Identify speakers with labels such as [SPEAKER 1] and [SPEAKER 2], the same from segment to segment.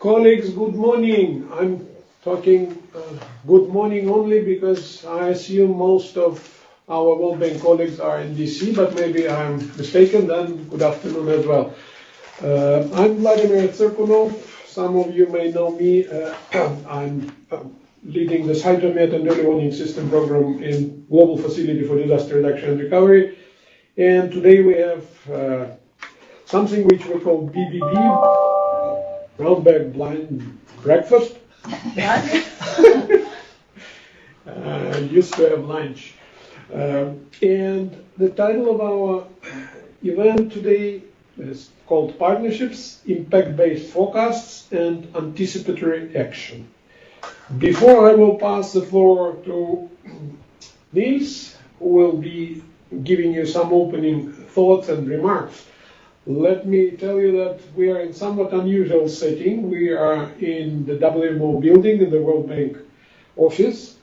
[SPEAKER 1] Colleagues, good morning. I'm talking good morning only because I assume most of our World Bank colleagues are in DC, but maybe I'm mistaken, then good afternoon as well. I'm Vladimir Tsirkunov. Some of you may know me. I'm leading this Hydromet and Early Warning System program in Global Facility for Disaster Reduction and Recovery. And today we have something which we call BBB, Brown Bag Blind Breakfast. Used to have lunch. And the title of our event today is called Partnerships, Impact-Based Forecasts, and Anticipatory Action. Before I will pass the floor to Niels, who will be giving you some opening thoughts and remarks, let me tell you that we are in somewhat unusual setting. We are in the WMO building in the World Bank office,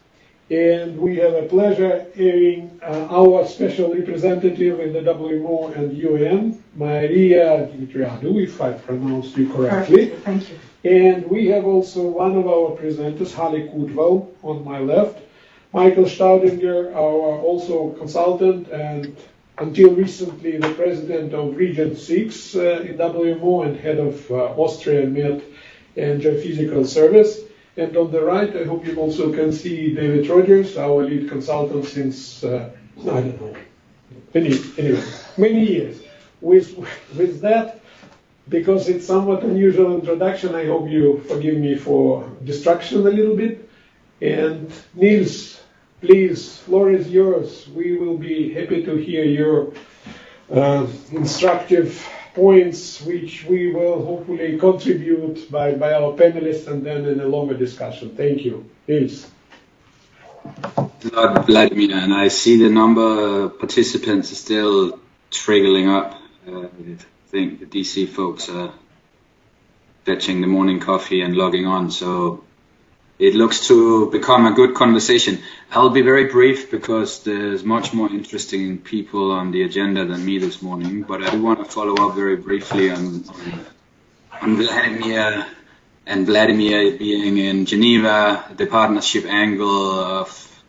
[SPEAKER 1] and we have a pleasure having our special representative in the WMO and UN, Maria Dimitriadou, if I pronounced you correctly.
[SPEAKER 2] Perfect. Thank you.
[SPEAKER 1] And we have also one of our presenters, Haleh Kootval, on my left, Michael Staudinger, our also consultant and until recently the president of Region 6 in WMO and head of Austrian Met and Geophysical Service. And on the right, I hope you also can see David Rogers, our lead consultant since, I don't know, many years. With that, because it's somewhat unusual introduction, I hope you forgive me for distraction a little bit. And Niels, please, floor is yours. We will be happy to hear your instructive points, which we will hopefully contribute by our panelists and then in a longer discussion. Thank you. Niels.
[SPEAKER 3] Vladimir, and I see the number of participants is still trickling up. I think the DC folks are fetching the morning coffee and logging on, so it looks to become a good conversation. I'll be very brief because there's much more interesting people on the agenda than me this morning, but I do want to follow up very briefly on Vladimir and Vladimir being in Geneva, the partnership angle of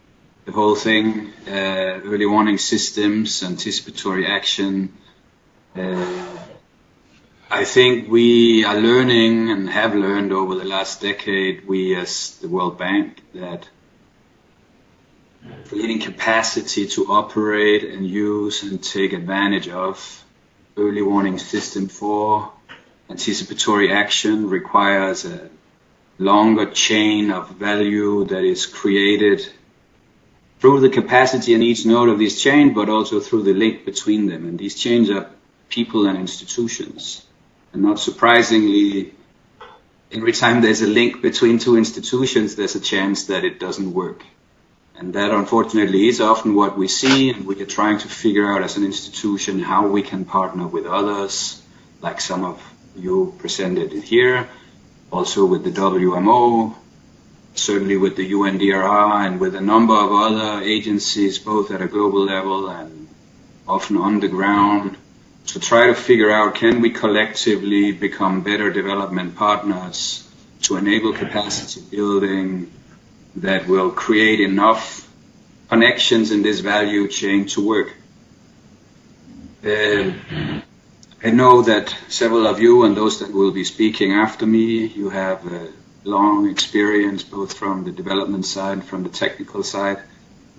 [SPEAKER 3] the whole thing, early warning systems, anticipatory action. I think we are learning and have learned over the last decade, we as the World Bank, that creating capacity to operate and use and take advantage of early warning system for anticipatory action requires a longer chain of value that is created through the capacity in each node of this chain, but also through the link between them. And these chains are people and institutions. And not surprisingly, every time there's a link between two institutions, there's a chance that it doesn't work. And that, unfortunately, is often what we see, and we are trying to figure out as an institution how we can partner with others, like some of you presented it here, also with the WMO, certainly with the UNDRR, and with a number of other agencies, both at a global level and often on the ground, to try to figure out, can we collectively become better development partners to enable capacity building that will create enough connections in this value chain to work. I know that several of you and those that will be speaking after me, you have a long experience both from the development side, from the technical side,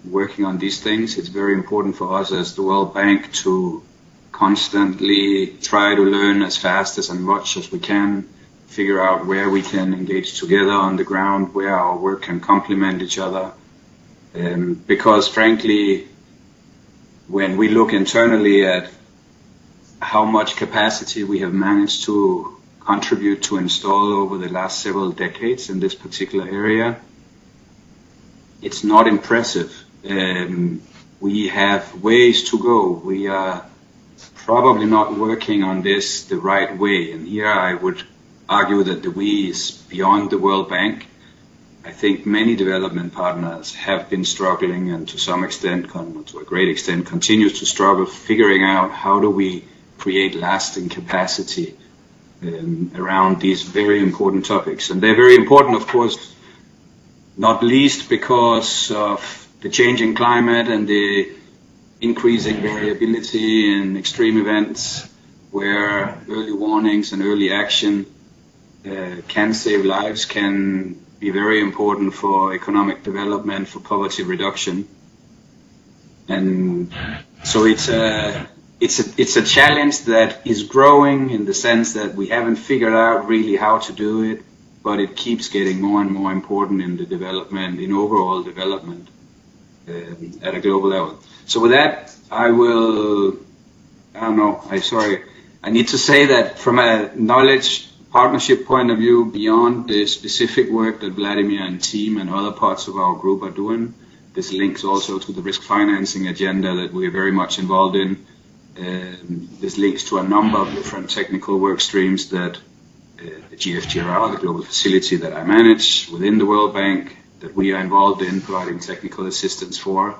[SPEAKER 3] working on these things. It's very important for us as the World Bank to constantly try to learn as fast as much as we can, figure out where we can engage together on the ground, where our work can complement each other. Because frankly, when we look internally at how much capacity we have managed to contribute to install over the last several decades in this particular area, it's not impressive. We have ways to go. We are probably not working on this the right way. And here I would argue that the we is beyond the World Bank. I think many development partners have been struggling, and to some extent, to a great extent, continue to struggle figuring out how do we create lasting capacity around these very important topics. And they're very important, of course, not least because of the changing climate and the increasing variability in extreme events, where early warnings and early action can save lives, can be very important for economic development, for poverty reduction. And so it's a challenge that is growing in the sense that we haven't figured out really how to do it, but it keeps getting more and more important in the development, in overall development at a global level. So with that, I need to say that from a knowledge partnership point of view, beyond the specific work that Vladimir and team and other parts of our group are doing, this links also to the risk financing agenda that we're very much involved in. This links to a number of different technical work streams that the GFGRR, the global facility that I manage within the World Bank, that we are involved in providing technical assistance for.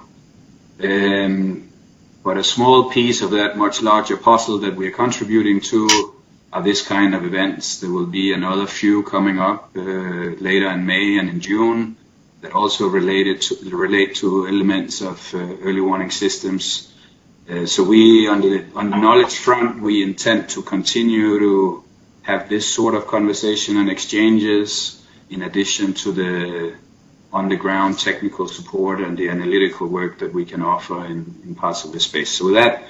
[SPEAKER 3] But a small piece of that much larger puzzle that we're contributing to are this kind of events. There will be another few coming up later in May and in June that also relate to elements of early warning systems. So we, on the knowledge front, we intend to continue to have this sort of conversation and exchanges in addition to the on-the-ground technical support and the analytical work that we can offer in parts of the space. So with that,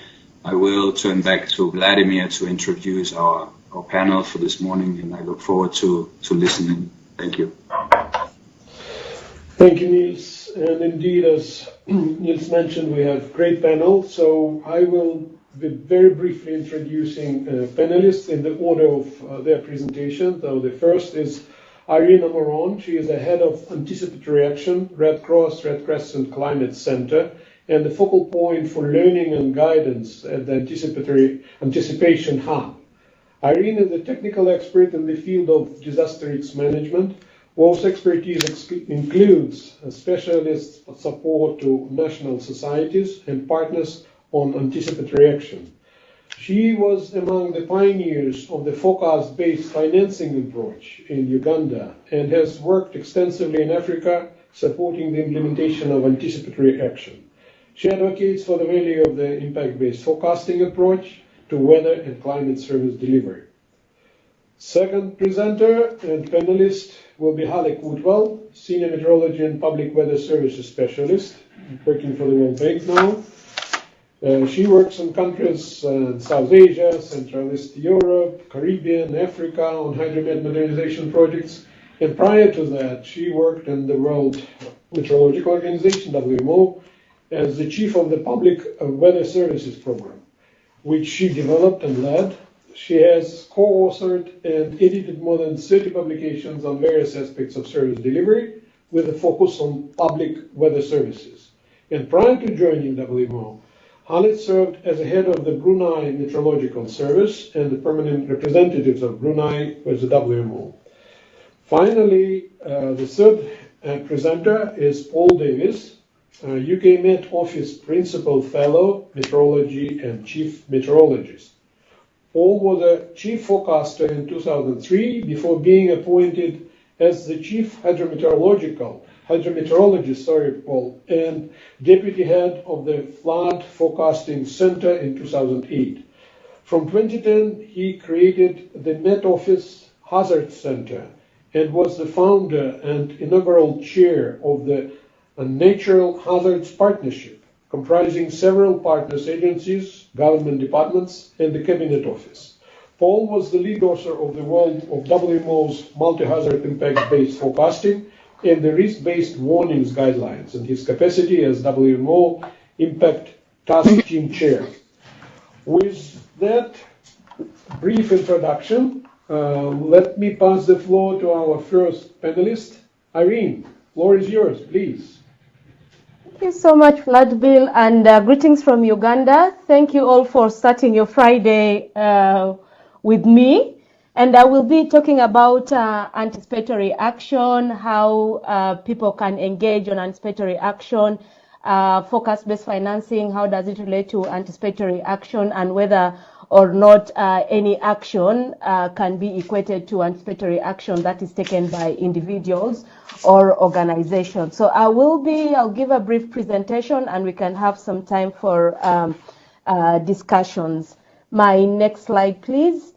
[SPEAKER 3] I will turn back to Vladimir to introduce our panel for this morning, and I look forward to listening. Thank you.
[SPEAKER 1] Thank you, Niels. And indeed, as Niels mentioned, we have a great panel. So I will be very briefly introducing panelists in the order of their presentation. So the first is Irene Amuron. She is the head of Anticipatory Action, Red Cross, Red Crescent Climate Center, and the focal point for learning and guidance at the Anticipation Hub. Irene is a technical expert in the field of disaster risk management, whose expertise includes specialist support to national societies and partners on anticipatory action. She was among the pioneers of the forecast-based financing approach in Uganda and has worked extensively in Africa, supporting the implementation of anticipatory action. She advocates for the value of the impact-based forecasting approach to weather and climate service delivery. Second presenter and panelist will be Haleh Kootval, Senior Meteorology and Public Weather Services Specialist, working for the World Bank now. She works in countries in South Asia, Central East Europe, Caribbean, Africa on hydromet modernization projects. And prior to that, she worked in the World Meteorological Organization, WMO, as the chief of the Public Weather Services Program, which she developed and led. She has co-authored and edited more than 30 publications on various aspects of service delivery with a focus on public weather services. And prior to joining WMO, Haleh served as the head of the Brunei Meteorological Service and the permanent representatives of Brunei with the WMO. Finally, the third presenter is Paul Davies, UK Met Office Principal Fellow, Meteorology and Chief Meteorologist. Paul was a chief forecaster in 2003 before being appointed as the chief hydrometeorologist, Paul, and deputy head of the Flood Forecasting Center in 2008. From 2010, he created the Met Office Hazard Center and was the founder and inaugural chair of the Natural Hazards Partnership, comprising several partners agencies, government departments, and the Cabinet Office. Paul was the lead author of the WMO's multi-hazard impact-based forecasting and the risk-based warnings guidelines in his capacity as WMO Impact Task Team Chair. With that brief introduction, let me pass the floor to our first panelist. Irene, floor is yours, please.
[SPEAKER 2] Thank you so much, Vladimir, and greetings from Uganda. Thank you all for starting your Friday with me. And I will be talking about anticipatory action, how people can engage on anticipatory action, forecast-based financing, how does it relate to anticipatory action, and whether or not any action can be equated to anticipatory action that is taken by individuals or organizations. So I'll give a brief presentation and we can have some time for discussions. My next slide, please.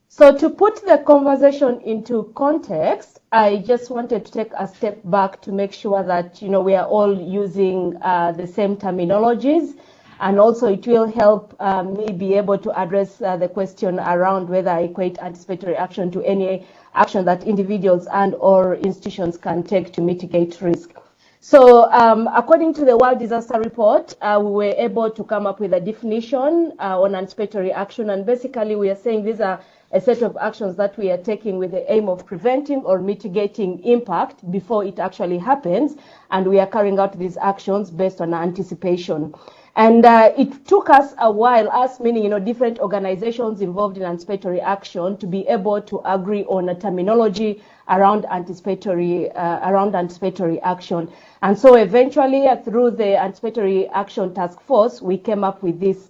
[SPEAKER 2] So to put the conversation into context, I just wanted to take a step back to make sure that, we are all using the same terminologies. And also it will help me be able to address the question around whether I equate anticipatory action to any action that individuals and or institutions can take to mitigate risk. So according to the World Disaster Report, we were able to come up with a definition on anticipatory action. And basically we are saying these are a set of actions that we are taking with the aim of preventing or mitigating impact before it actually happens. And we are carrying out these actions based on anticipation. And it took us a while, us meaning, different organizations involved in anticipatory action, to be able to agree on a terminology around anticipatory action. And so eventually, through the Anticipatory Action Task Force, we came up with this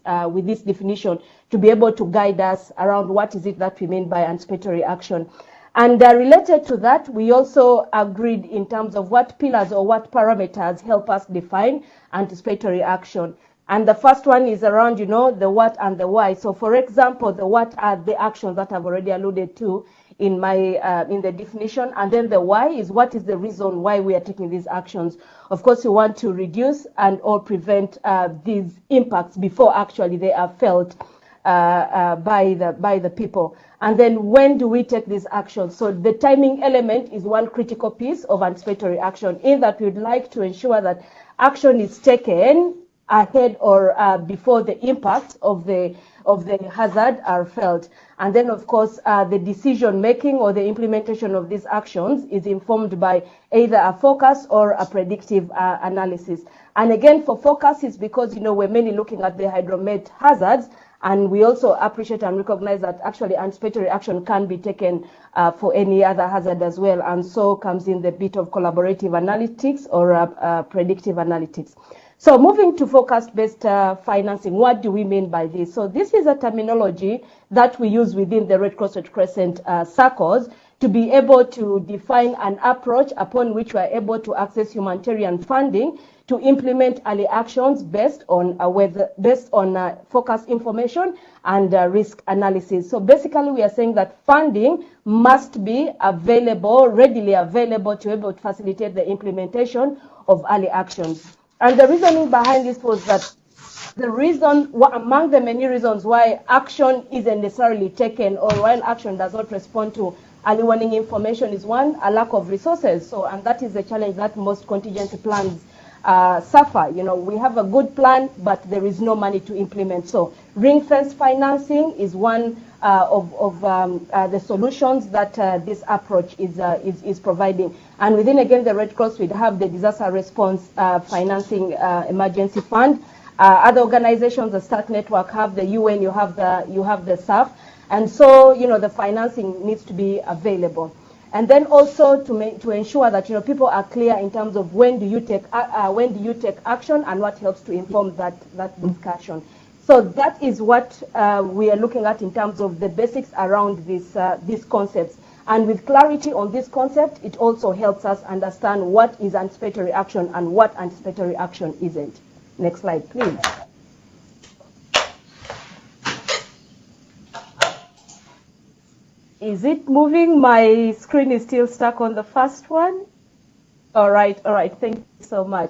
[SPEAKER 2] definition to be able to guide us around what is it that we mean by anticipatory action. And related to that, we also agreed in terms of what pillars or what parameters help us define anticipatory action. And the first one is around, the what and the why. So for example, the what are the actions that I've already alluded to in the definition. And then the why is what is the reason why we are taking these actions. Of course, we want to reduce and or prevent these impacts before actually they are felt by the people. And then when do we take these actions? So the timing element is one critical piece of anticipatory action, in that we'd like to ensure that action is taken ahead or before the impacts of the hazard are felt. And then, of course, the decision making or the implementation of these actions is informed by either a forecast or a predictive analysis. And again, for forecast, is because, we're mainly looking at the hydromet hazards, and we also appreciate and recognize that actually anticipatory action can be taken for any other hazard as well. And so comes in the bit of collaborative analytics or predictive analytics. So moving to forecast-based financing, what do we mean by this? So this is a terminology that we use within the Red Cross Red Crescent circles to be able to define an approach upon which we are able to access humanitarian funding to implement early actions based on forecast information and risk analysis. So basically, we are saying that funding must be available, readily available, to be able to facilitate the implementation of early actions. And the reasoning behind this was that among the many reasons why action isn't necessarily taken or while action does not respond to early warning information is one, a lack of resources. So, and that is the challenge that most contingency plans suffer. We have a good plan, but there is no money to implement. So ring-fence financing is one of the solutions that this approach is providing. And within, again, the Red Cross, we have the disaster response financing emergency fund. Other organizations, the START network, have the UN, you have the SAF. And so, the financing needs to be available. And then also to ensure that people are clear in terms of when do you take action and what helps to inform that discussion. So that is what we are looking at in terms of the basics around these concepts. And with clarity on this concept, it also helps us understand what is anticipatory action and what anticipatory action isn't. Next slide, please. Is it moving? My screen is still stuck on the first one. All right. Thank you so much.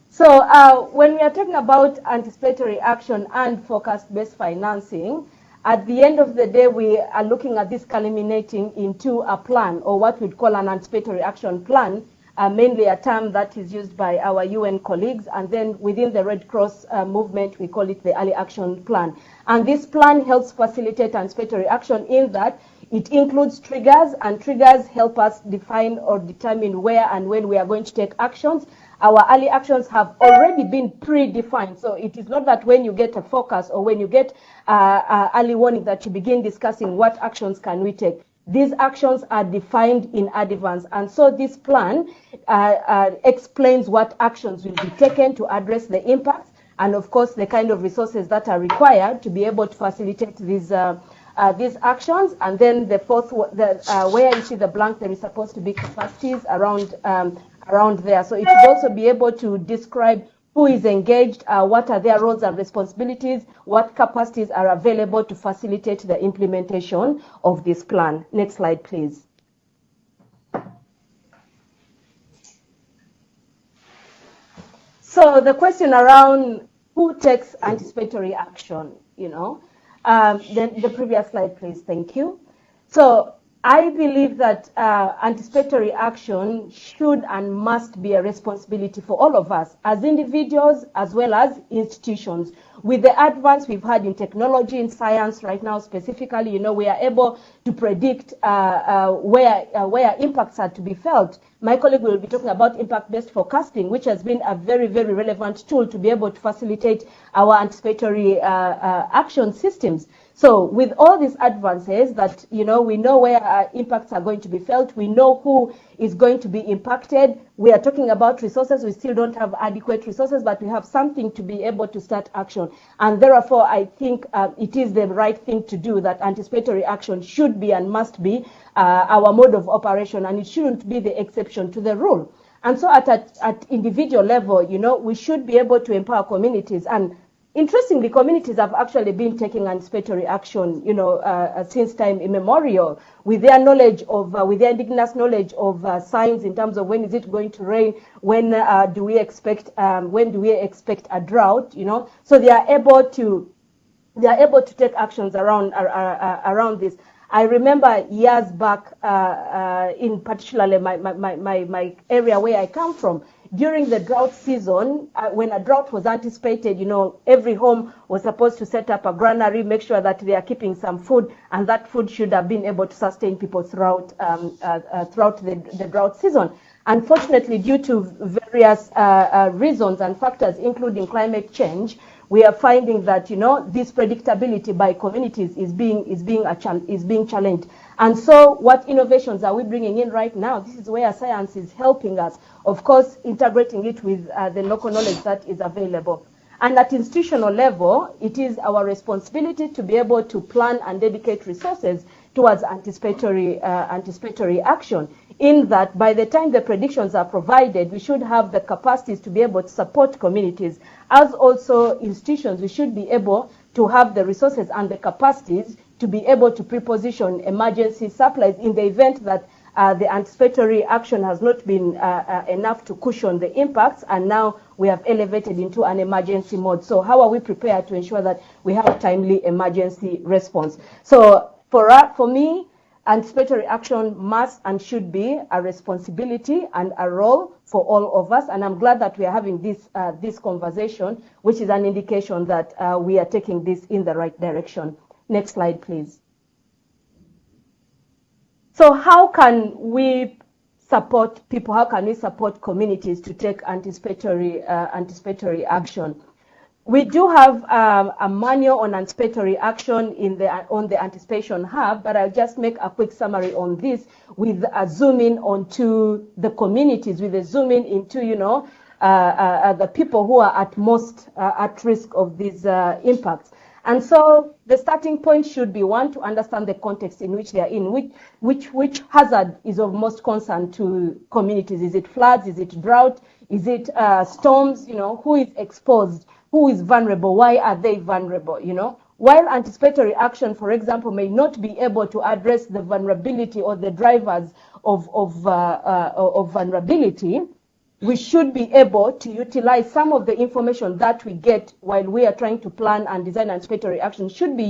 [SPEAKER 2] So when we are talking about anticipatory action and forecast-based financing, at the end of the day, we are looking at this culminating into a plan, or what we'd call an anticipatory action plan, mainly a term that is used by our UN colleagues. And then within the Red Cross movement, we call it the early action plan. And this plan helps facilitate anticipatory action in that it includes triggers, and triggers help us define or determine where and when we are going to take actions. Our early actions have already been predefined. So it is not that when you get a forecast or when you get early warning that you begin discussing what actions can we take. These actions are defined in advance. And so this plan explains what actions will be taken to address the impacts. and of course the kind of resources that are required to be able to facilitate these actions. And then the fourth, where you see the blank, there is supposed to be capacities around there. So it should also be able to describe who is engaged, what are their roles and responsibilities, what capacities are available to facilitate the implementation of this plan. Next slide, please. So the question around who takes anticipatory action, then the previous slide, please. Thank you. So I believe that anticipatory action should and must be a responsibility for all of us as individuals as well as institutions. With the advance we've had in technology, in science right now specifically, we are able to predict where impacts are to be felt. My colleague will be talking about impact-based forecasting, which has been a very, very relevant tool to be able to facilitate our anticipatory action systems. So with all these advances that, we know where our impacts are going to be felt, we know who is going to be impacted. We are talking about resources. We still don't have adequate resources, but we have something to be able to start action. And therefore, I think it is the right thing to do, that anticipatory action should be and must be our mode of operation, and it shouldn't be the exception to the rule. And so at individual level, we should be able to empower communities. And interestingly, communities have actually been taking anticipatory action, since time immemorial, with their knowledge of, with their indigenous knowledge of signs in terms of when is it going to rain, when do we expect a drought, So they are able to take actions around this. I remember years back, in particularly my area where I come from, during the drought season, when a drought was anticipated, every home was supposed to set up a granary, make sure that they are keeping some food, and that food should have been able to sustain people throughout the drought season. Unfortunately, due to various reasons and factors, including climate change, we are finding that this predictability by communities is being challenged. And so, what innovations are we bringing in right now? This is where science is helping us. Of course, integrating it with the local knowledge that is available. And at institutional level, it is our responsibility to be able to plan and dedicate resources towards anticipatory action. In that, by the time the predictions are provided, we should have the capacities to be able to support communities. As also institutions, we should be able to have the resources and the capacities to be able to preposition emergency supplies in the event that the anticipatory action has not been enough to cushion the impacts, and now we have elevated into an emergency mode. So how are we prepared to ensure that we have a timely emergency response? So for me, anticipatory action must and should be a responsibility and a role for all of us. And I'm glad that we are having this conversation, which is an indication that we are taking this in the right direction. Next slide, please. So how can we support people? How can we support communities to take anticipatory action? We do have a manual on anticipatory action on the Anticipation Hub, but I'll just make a quick summary on this with a zoom in onto the communities, with a zoom in into, the people who are at most at risk of these impacts. And so the starting point should be, one, to understand the context in which they are in, which hazard is of most concern to communities. Is it floods? Is it drought? Is it storms? Who is exposed? Who is vulnerable? Why are they vulnerable? While anticipatory action, for example, may not be able to address the vulnerability or the drivers of vulnerability, we should be able to utilize some of the information that we get while we are trying to plan and design anticipatory action should be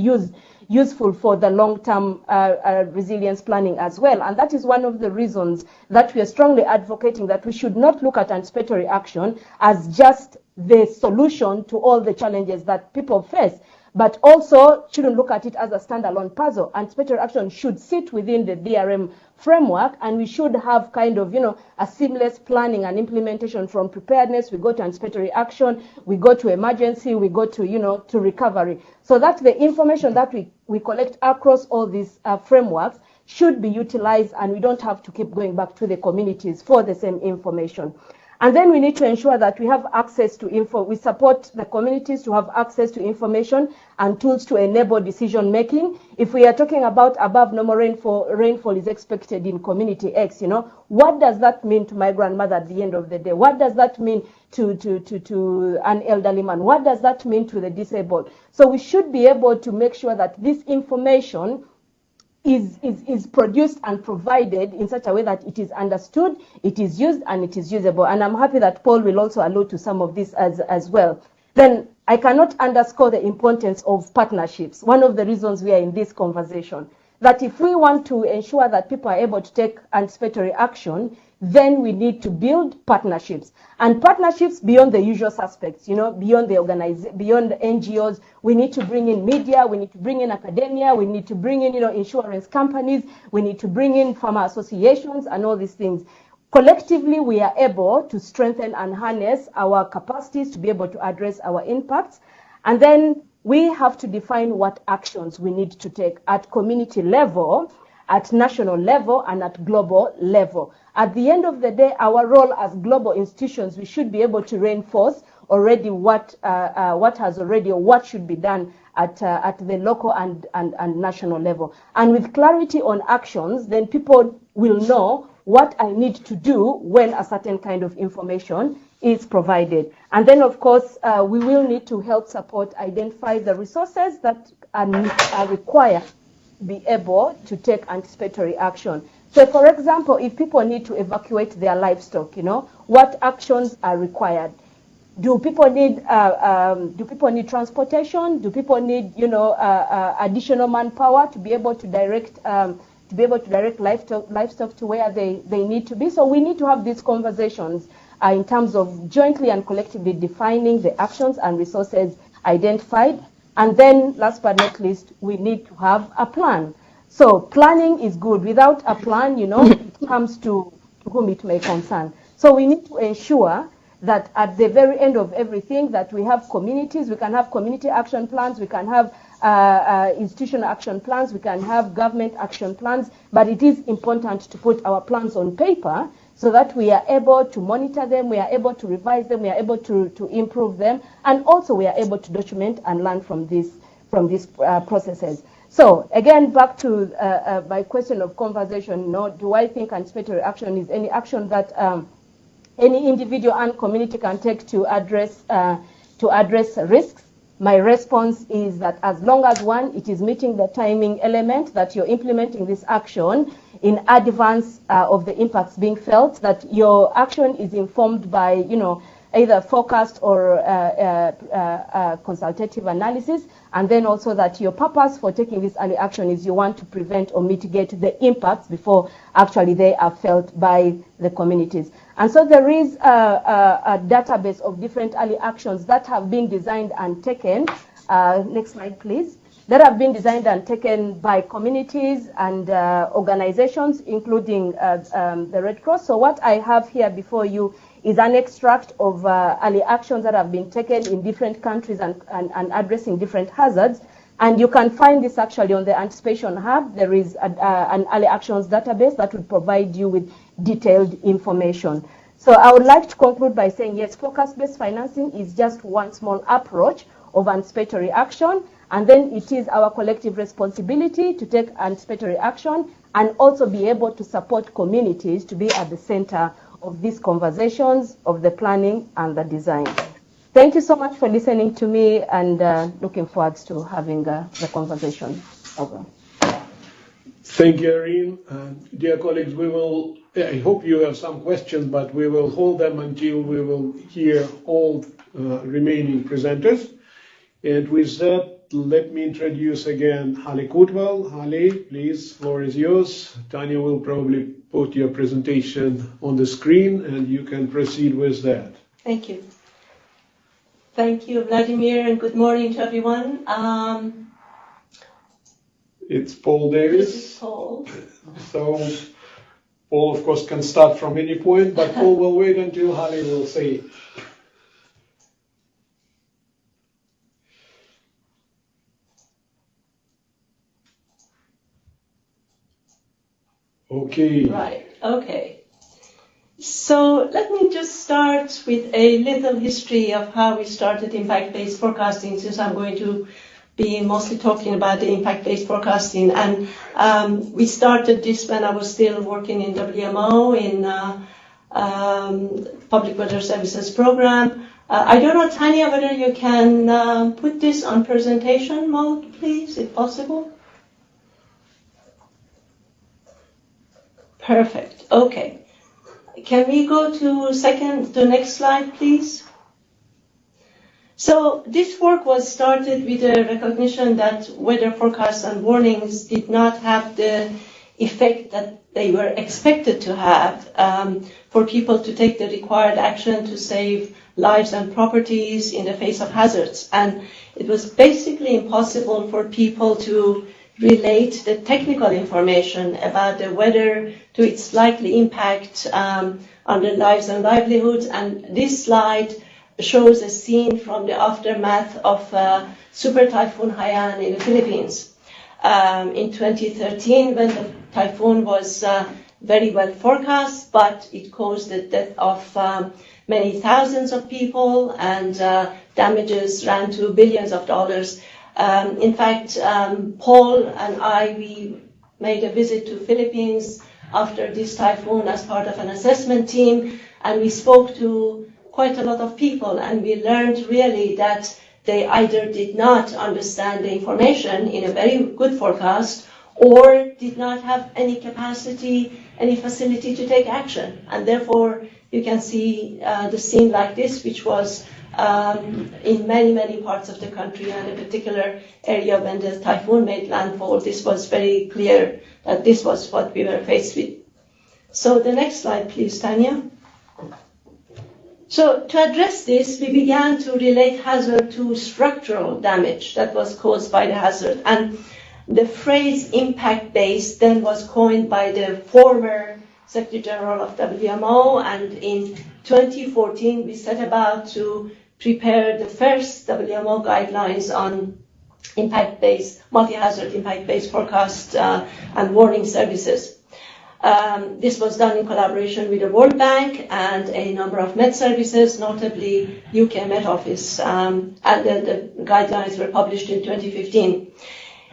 [SPEAKER 2] useful for the long-term resilience planning as well. And that is one of the reasons that we are strongly advocating that we should not look at anticipatory action as just the solution to all the challenges that people face, but also shouldn't look at it as a standalone puzzle. Anticipatory action should sit within the DRM framework, and we should have kind of, a seamless planning and implementation. From preparedness, we go to anticipatory action, we go to emergency, we go to, to recovery. So that the information that we collect across all these frameworks should be utilized, and we don't have to keep going back to the communities for the same information. And then we need to ensure that we have access to info. We support the communities to have access to information and tools to enable decision making. If we are talking about above normal rainfall is expected in community X, what does that mean to my grandmother at the end of the day? What does that mean to an elderly man? What does that mean to the disabled? So we should be able to make sure that this information is produced and provided in such a way that it is understood, it is used, and it is usable. And I'm happy that Paul will also allude to some of this as well. Then I cannot underscore the importance of partnerships. One of the reasons we are in this conversation, that if we want to ensure that people are able to take anticipatory action, then we need to build partnerships. And partnerships beyond the usual suspects, beyond beyond NGOs. We need to bring in media, we need to bring in academia, we need to bring in, insurance companies, we need to bring in farmer associations and all these things. Collectively, we are able to strengthen and harness our capacities to be able to address our impacts. And then we have to define what actions we need to take at community level, at national level, and at global level. At the end of the day, our role as global institutions, we should be able to reinforce already what should be done at the local and national level. And with clarity on actions, then people will know what I need to do when a certain kind of information is provided. And then, of course, we will need to help support identify the resources that are required to be able to take anticipatory action. So, for example, if people need to evacuate their livestock, what actions are required? Do people need transportation? Do people need additional manpower to be able to direct livestock to where they need to be? So we need to have these conversations in terms of jointly and collectively defining the actions and resources identified. And then, last but not least, we need to have a plan. So planning is good. Without a plan, it comes to whom it may concern. So we need to ensure that at the very end of everything, that we have communities, we can have community action plans, we can have institutional action plans, we can have government action plans, but it is important to put our plans on paper so that we are able to monitor them, we are able to revise them, we are able to improve them, and also we are able to document and learn from these processes. So again, back to my question of conversation, do I think anticipatory action is any action that any individual and community can take to address risks? My response is that as long as it is meeting the timing element, that you're implementing this action in advance of the impacts being felt, that your action is informed by, either forecast or consultative analysis, and then also that your purpose for taking this early action is you want to prevent or mitigate the impacts before actually they are felt by the communities. And so there is a database of different early actions that have been designed and taken, next slide please, that have been designed and taken by communities and organizations, including the Red Cross. So what I have here before you is an extract of early actions that have been taken in different countries and addressing different hazards. And you can find this actually on the Anticipation Hub. There is an early actions database that will provide you with detailed information. So I would like to conclude by saying, yes, focus-based financing is just one small approach of anticipatory action. And then it is our collective responsibility to take anticipatory action and also be able to support communities to be at the center of these conversations, of the planning and the design. Thank you so much for listening to me, and looking forward to having the conversation. Over.
[SPEAKER 1] Thank you, Irene. Dear colleagues, I hope you have some questions, but we will hold them until we will hear all remaining presenters. And with that, let me introduce again Haleh Kootval. Haleh, please, floor is yours. Tanya will probably put your presentation on the screen, and you can proceed with that.
[SPEAKER 4] Thank you. Thank you, Vladimir, and good morning to everyone.
[SPEAKER 1] It's Paul Davies.
[SPEAKER 4] This is Paul.
[SPEAKER 1] So Paul, of course, can start from any point, but Paul will wait until Haleh will say.
[SPEAKER 4] Okay. Right, okay. So let me just start with a little history of how we started impact-based forecasting, since I'm going to be mostly talking about the impact-based forecasting. And we started this when I was still working in WMO in Public Weather Services program. I don't know, Tanya, whether you can put this on presentation mode, please, if possible. Perfect. Okay. Can we go to the next slide, please? So this work was started with the recognition that weather forecasts and warnings did not have the effect that they were expected to have for people to take the required action to save lives and properties in the face of hazards. And it was basically impossible for people to relate the technical information about the weather to its likely impact on their lives and livelihoods. And this slide shows a scene from the aftermath of Super Typhoon Haiyan in the Philippines. In 2013, when the typhoon was very well forecast, but it caused the death of many thousands of people, and damages ran to billions of dollars. In fact, Paul and we made a visit to Philippines after this typhoon as part of an assessment team, and we spoke to quite a lot of people, and we learned really that they either did not understand the information in a very good forecast, or did not have any capacity, any facility to take action. And therefore, you can see the scene like this, which was in many, many parts of the country, and in a particular area when the typhoon made landfall. This was very clear that this was what we were faced with. So the next slide, please, Tanya. So to address this, we began to relate hazard to structural damage that was caused by the hazard. And the phrase impact-based then was coined by the former Secretary General of WMO, and in 2014 we set about to prepare the first WMO guidelines on impact-based, multi-hazard impact-based forecast and warning services. This was done in collaboration with the World Bank and a number of Met services, notably UK Met Office, and the guidelines were published in 2015.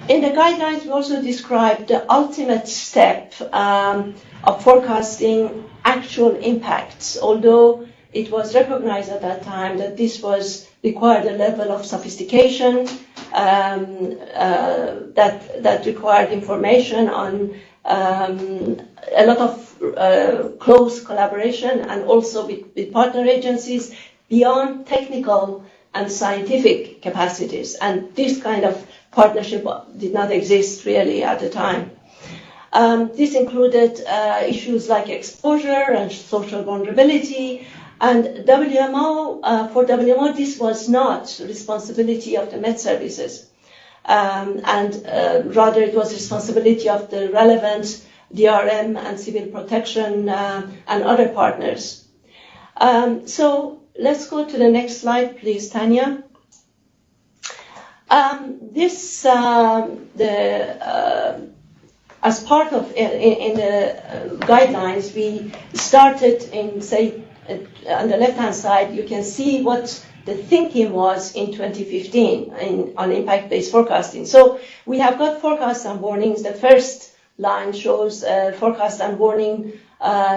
[SPEAKER 4] In the guidelines, we also described the ultimate step of forecasting actual impacts, although it was recognized at that time that this was required a level of sophistication that required information on a lot of close collaboration, and also with partner agencies beyond technical and scientific capacities. And this kind of partnership did not exist really at the time. This included issues like exposure and social vulnerability. And for WMO, this was not responsibility of the Met services. Rather it was responsibility of the relevant DRM and civil protection and other partners. So let's go to the next slide, please, Tanya. As part of in the guidelines, we started in, say, on the left-hand side, you can see what the thinking was in 2015 on impact-based forecasting. So we have got forecasts and warnings. The first line shows forecast and warning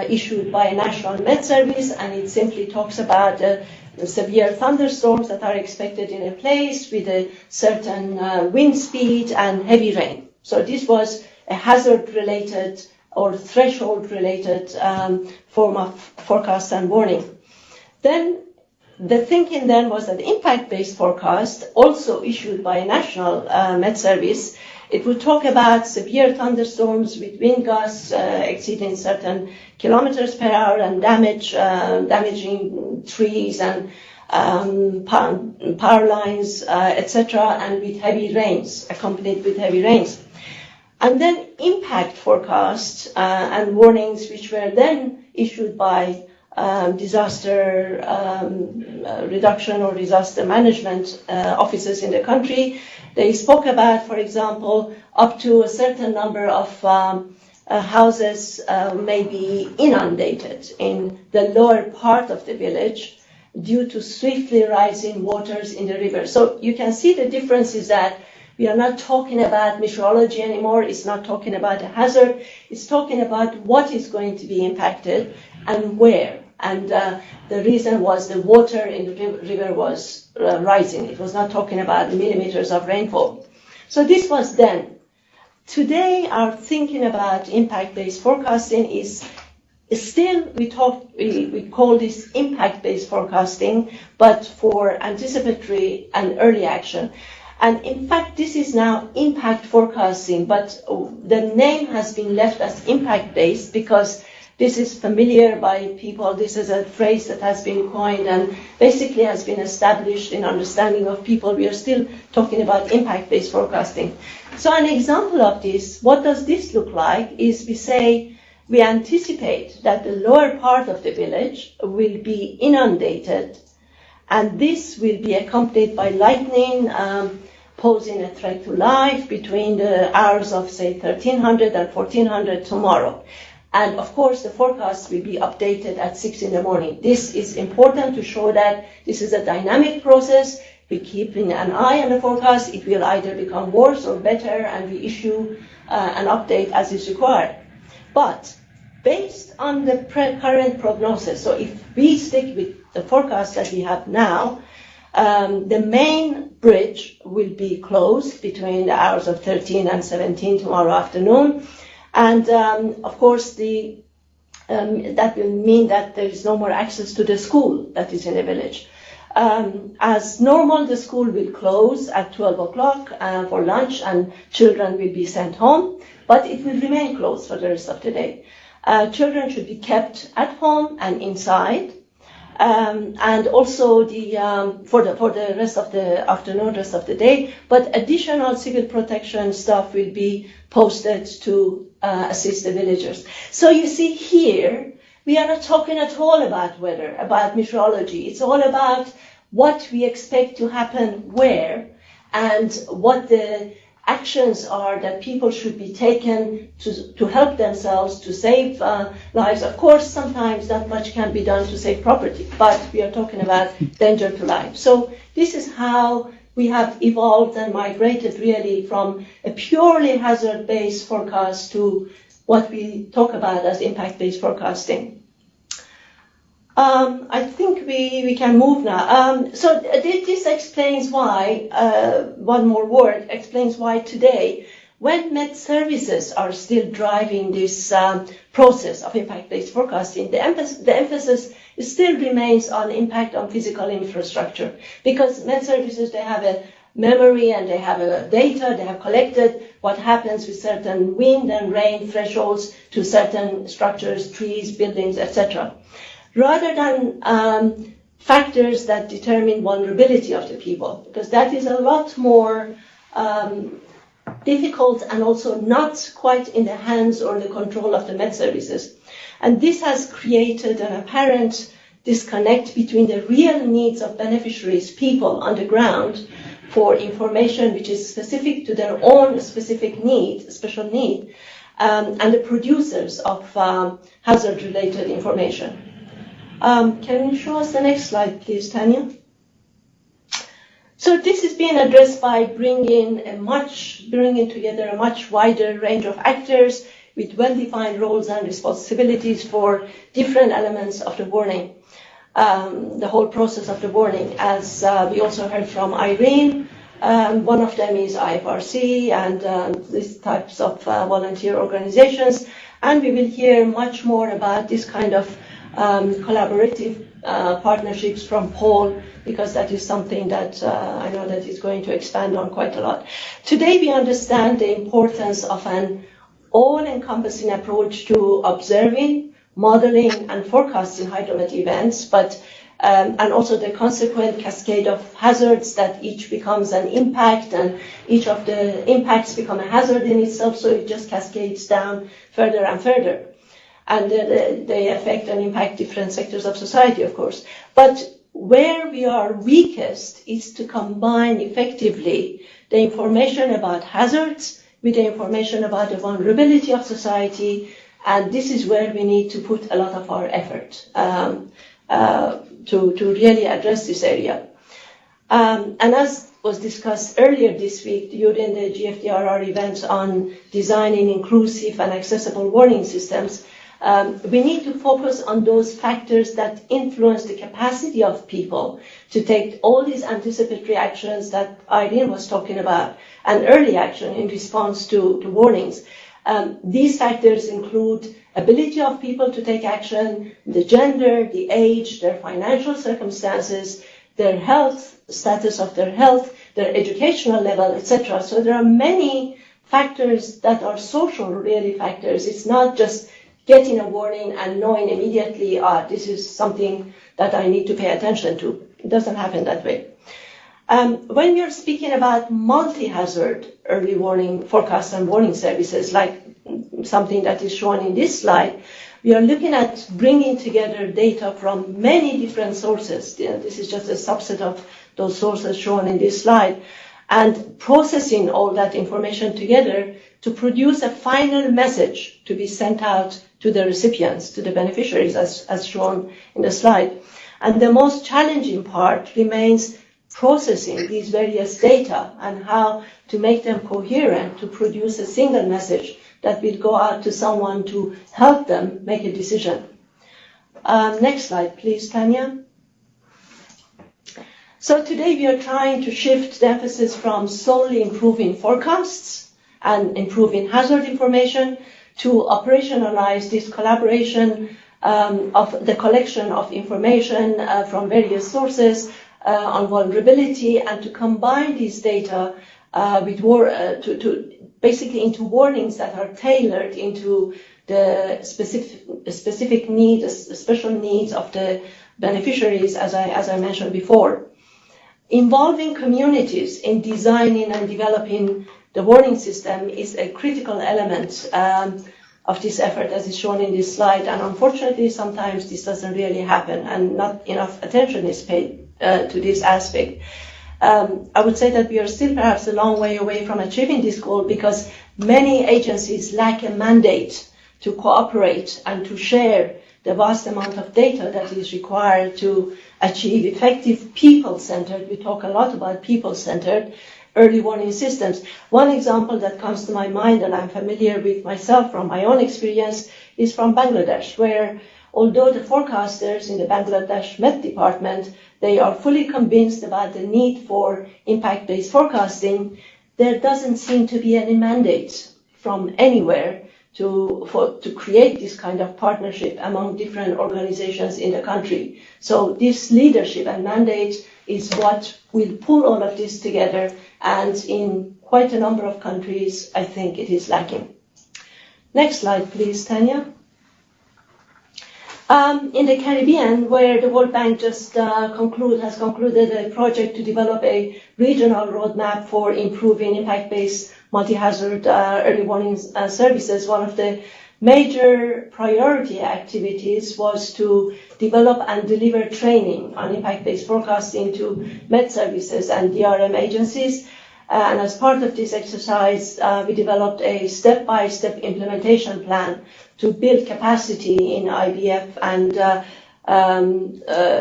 [SPEAKER 4] issued by a national Met service, and it simply talks about severe thunderstorms that are expected in a place with a certain wind speed and heavy rain. So this was a hazard-related or threshold-related form of forecast and warning. Then the thinking then was that impact-based forecast, also issued by a national Met service, it would talk about severe thunderstorms with wind gusts exceeding certain kilometers per hour and damaging trees and power lines, etc., and with heavy rains, accompanied with heavy rains. And then impact forecasts and warnings, which were then issued by disaster reduction or disaster management offices in the country. They spoke about, for example, up to a certain number of houses may be inundated in the lower part of the village due to swiftly rising waters in the river. So you can see the difference is that we are not talking about meteorology anymore. It's not talking about a hazard. It's talking about what is going to be impacted and where. And the reason was the water in the river was rising. It was not talking about millimeters of rainfall. So this was then. Today, our thinking about impact-based forecasting is still, we call this impact-based forecasting, but for anticipatory and early action. And in fact, this is now impact forecasting, but the name has been left as impact-based because this is familiar by people. This is a phrase that has been coined and basically has been established in understanding of people. We are still talking about impact-based forecasting. So an example of this, what does this look like, is we say we anticipate that the lower part of the village will be inundated, and this will be accompanied by lightning posing a threat to life between the hours of, say, 1300 and 1400 tomorrow. And of course, the forecast will be updated at 6 in the morning. This is important to show that this is a dynamic process. We keep an eye on the forecast. It will either become worse or better, and we issue an update as is required. But based on the current prognosis, so if we stick with the forecast that we have now, the main bridge will be closed between the hours of 13 and 17 tomorrow afternoon. And of course, that will mean that there is no more access to the school that is in the village. As normal, the school will close at 12 o'clock for lunch, and children will be sent home, but it will remain closed for the rest of the day. Children should be kept at home and inside, and also for the rest of the afternoon, rest of the day. But additional civil protection staff will be posted to assist the villagers. So you see here, we are not talking at all about weather, about meteorology. It's all about what we expect to happen where, and what the actions are that people should be taken to help themselves, to save lives. Of course, sometimes not much can be done to save property, but we are talking about danger to life. So this is how we have evolved and migrated really from a purely hazard-based forecast to what we talk about as impact-based forecasting. I think we can move now. So this explains why, one more word, explains why today, when Met services are still driving this process of impact-based forecasting, the emphasis still remains on impact on physical infrastructure, because Met services, they have a memory and they have a data, they have collected what happens with certain wind and rain thresholds to certain structures, trees, buildings, etc., rather than factors that determine vulnerability of the people, because that is a lot more difficult and also not quite in the hands or the control of the Met services. And this has created an apparent disconnect between the real needs of beneficiaries, people on the ground, for information which is specific to their own specific need, special need, and the producers of hazard-related information. Can you show us the next slide, please, Tanya? So this is being addressed by bringing together a much wider range of actors with well-defined roles and responsibilities for different elements of the warning, the whole process of the warning. As we also heard from Irene, one of them is IFRC and these types of volunteer organizations. And we will hear much more about this kind of collaborative partnerships from Paul, because that is something that I know that he's going to expand on quite a lot. Today we understand the importance of an all-encompassing approach to observing, modeling, and forecasting hydromet events, but and also the consequent cascade of hazards that each becomes an impact, and each of the impacts become a hazard in itself, so it just cascades down further and further. And they affect and impact different sectors of society, of course. But where we are weakest is to combine effectively the information about hazards with the information about the vulnerability of society, and this is where we need to put a lot of our effort to really address this area. And as was discussed earlier this week during the GFDRR event on designing inclusive and accessible warning systems, we need to focus on those factors that influence the capacity of people to take all these anticipatory actions that Irene was talking about, and early action in response to warnings. These factors include ability of people to take action, the gender, the age, their financial circumstances, their health, status of their health, their educational level, etc. So there are many factors that are social, really, factors. It's not just getting a warning and knowing immediately, this is something that I need to pay attention to. It doesn't happen that way. When we are speaking about multi-hazard early warning forecast and warning services, like something that is shown in this slide, we are looking at bringing together data from many different sources. This is just a subset of those sources shown in this slide, and processing all that information together to produce a final message to be sent out to the recipients, to the beneficiaries, as shown in the slide. And the most challenging part remains processing these various data and how to make them coherent to produce a single message that will go out to someone to help them make a decision. Next slide, please, Tanya. So today we are trying to shift the emphasis from solely improving forecasts and improving hazard information to operationalize this collaboration of the collection of information from various sources on vulnerability, and to combine these data with basically into warnings that are tailored into the specific needs, special needs of the beneficiaries, as I mentioned before. Involving communities in designing and developing the warning system is a critical element of this effort, as is shown in this slide. And unfortunately, sometimes this doesn't really happen, and not enough attention is paid to this aspect. I would say that we are still perhaps a long way away from achieving this goal, because many agencies lack a mandate to cooperate and to share the vast amount of data that is required to achieve effective people-centered, we talk a lot about people-centered, early warning systems. One example that comes to my mind, and I'm familiar with myself from my own experience, is from Bangladesh, where although the forecasters in the Bangladesh Met Department, they are fully convinced about the need for impact-based forecasting, there doesn't seem to be any mandate from anywhere to create this kind of partnership among different organizations in the country. So this leadership and mandate is what will pull all of this together, and in quite a number of countries, I think it is lacking. Next slide, please, Tanya. In the Caribbean, where the World Bank just has concluded a project to develop a regional roadmap for improving impact-based multi-hazard early warning services, one of the major priority activities was to develop and deliver training on impact-based forecasting to Met services and DRM agencies. And as part of this exercise, we developed a step-by-step implementation plan to build capacity in IBF. And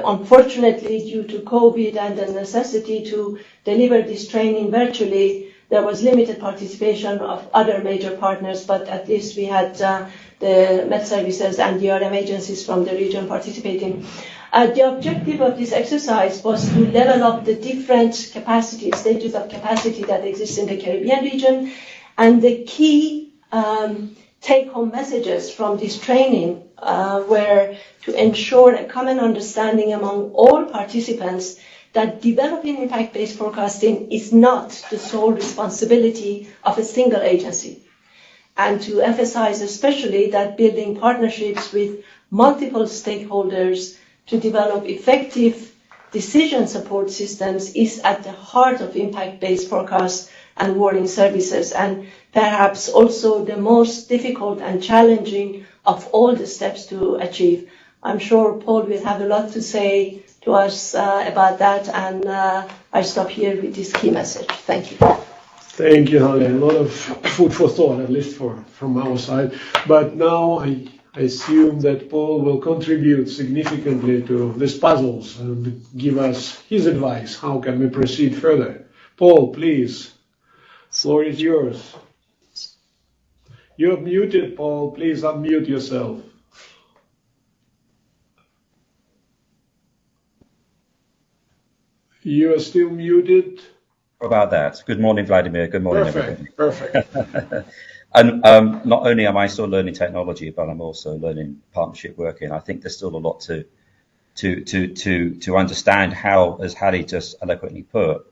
[SPEAKER 4] unfortunately, due to COVID and the necessity to deliver this training virtually, there was limited participation of other major partners, but at least we had the Met services and DRM agencies from the region participating. The objective of this exercise was to level up the different capacity, stages of capacity that exist in the Caribbean region. And the key take-home messages from this training were to ensure a common understanding among all participants that developing impact-based forecasting is not the sole responsibility of a single agency, and to emphasize especially that building partnerships with multiple stakeholders to develop effective decision support systems is at the heart of impact-based forecast and warning services, and perhaps also the most difficult and challenging of all the steps to achieve. I'm sure Paul will have a lot to say to us about that, and I stop here with this key message. Thank you.
[SPEAKER 1] Thank you, Haleh. A lot of food for thought, at least from our side. But now I assume that Paul will contribute significantly to these puzzles and give us his advice. How can we proceed further? Paul, please. Floor is yours. You're muted, Paul. Please unmute yourself. You are still muted.
[SPEAKER 5] About that. Good morning, Vladimir. Good morning, everybody.
[SPEAKER 1] Perfect.
[SPEAKER 5] And not only am I still learning technology, but I'm also learning partnership working. I think there's still a lot to understand how, as Haleh just eloquently put,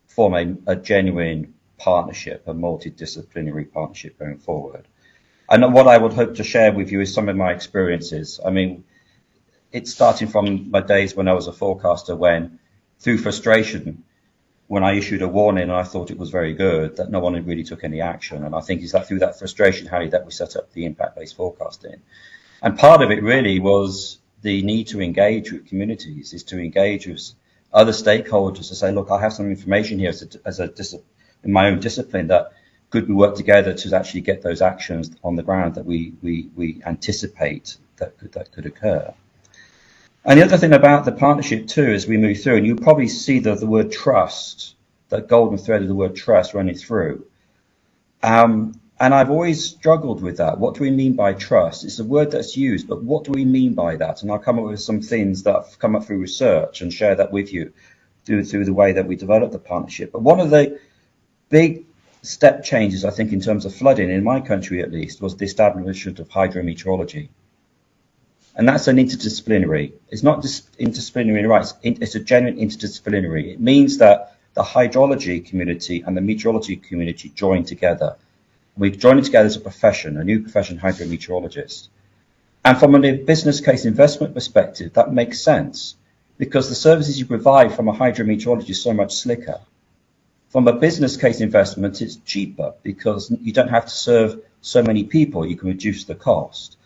[SPEAKER 5] form a genuine partnership, a multidisciplinary partnership going forward. And what I would hope to share with you is some of my experiences. I mean, it's starting from my days when I was a forecaster, when through frustration, when I issued a warning and I thought it was very good, that no one really took any action. And I think it's that through that frustration, Haleh, that we set up the impact-based forecasting. And part of it really was the need to engage with communities, is to engage with other stakeholders to say, look, I have some information here in my own discipline that could we work together to actually get those actions on the ground that we anticipate that could occur. And the other thing about the partnership too, as we move through, and you'll probably see the word trust, that golden thread of the word trust running through. And I've always struggled with that. What do we mean by trust? It's a word that's used, but what do we mean by that? And I'll come up with some things that have come up through research and share that with you through the way that we develop the partnership. But one of the big step changes, I think, in terms of flooding, in my country at least, was the establishment of hydrometeorology. And that's an interdisciplinary. It's not just interdisciplinary, right? It's a genuine interdisciplinary. It means that the hydrology community and the meteorology community join together. We're joining together as a profession, a new profession, hydrometeorologist. And from a business case investment perspective, that makes sense because the services you provide from a hydrometeorologist is so much slicker. From a business case investment, it's cheaper because you don't have to serve so many people. You can reduce the cost.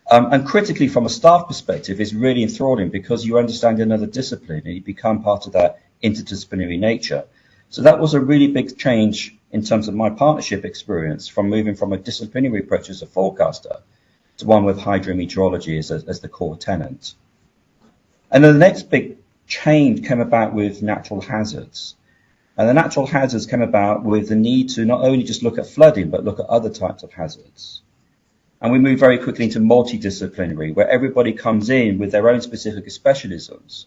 [SPEAKER 5] And critically, from a staff perspective, it's really enthralling because you understand another discipline and you become part of that interdisciplinary nature. So that was a really big change in terms of my partnership experience, from moving from a disciplinary approach as a forecaster to one with hydrometeorology as the core tenant. And then the next big change came about with natural hazards. And the natural hazards came about with the need to not only just look at flooding, but look at other types of hazards. And we move very quickly into multidisciplinary, where everybody comes in with their own specific specialisms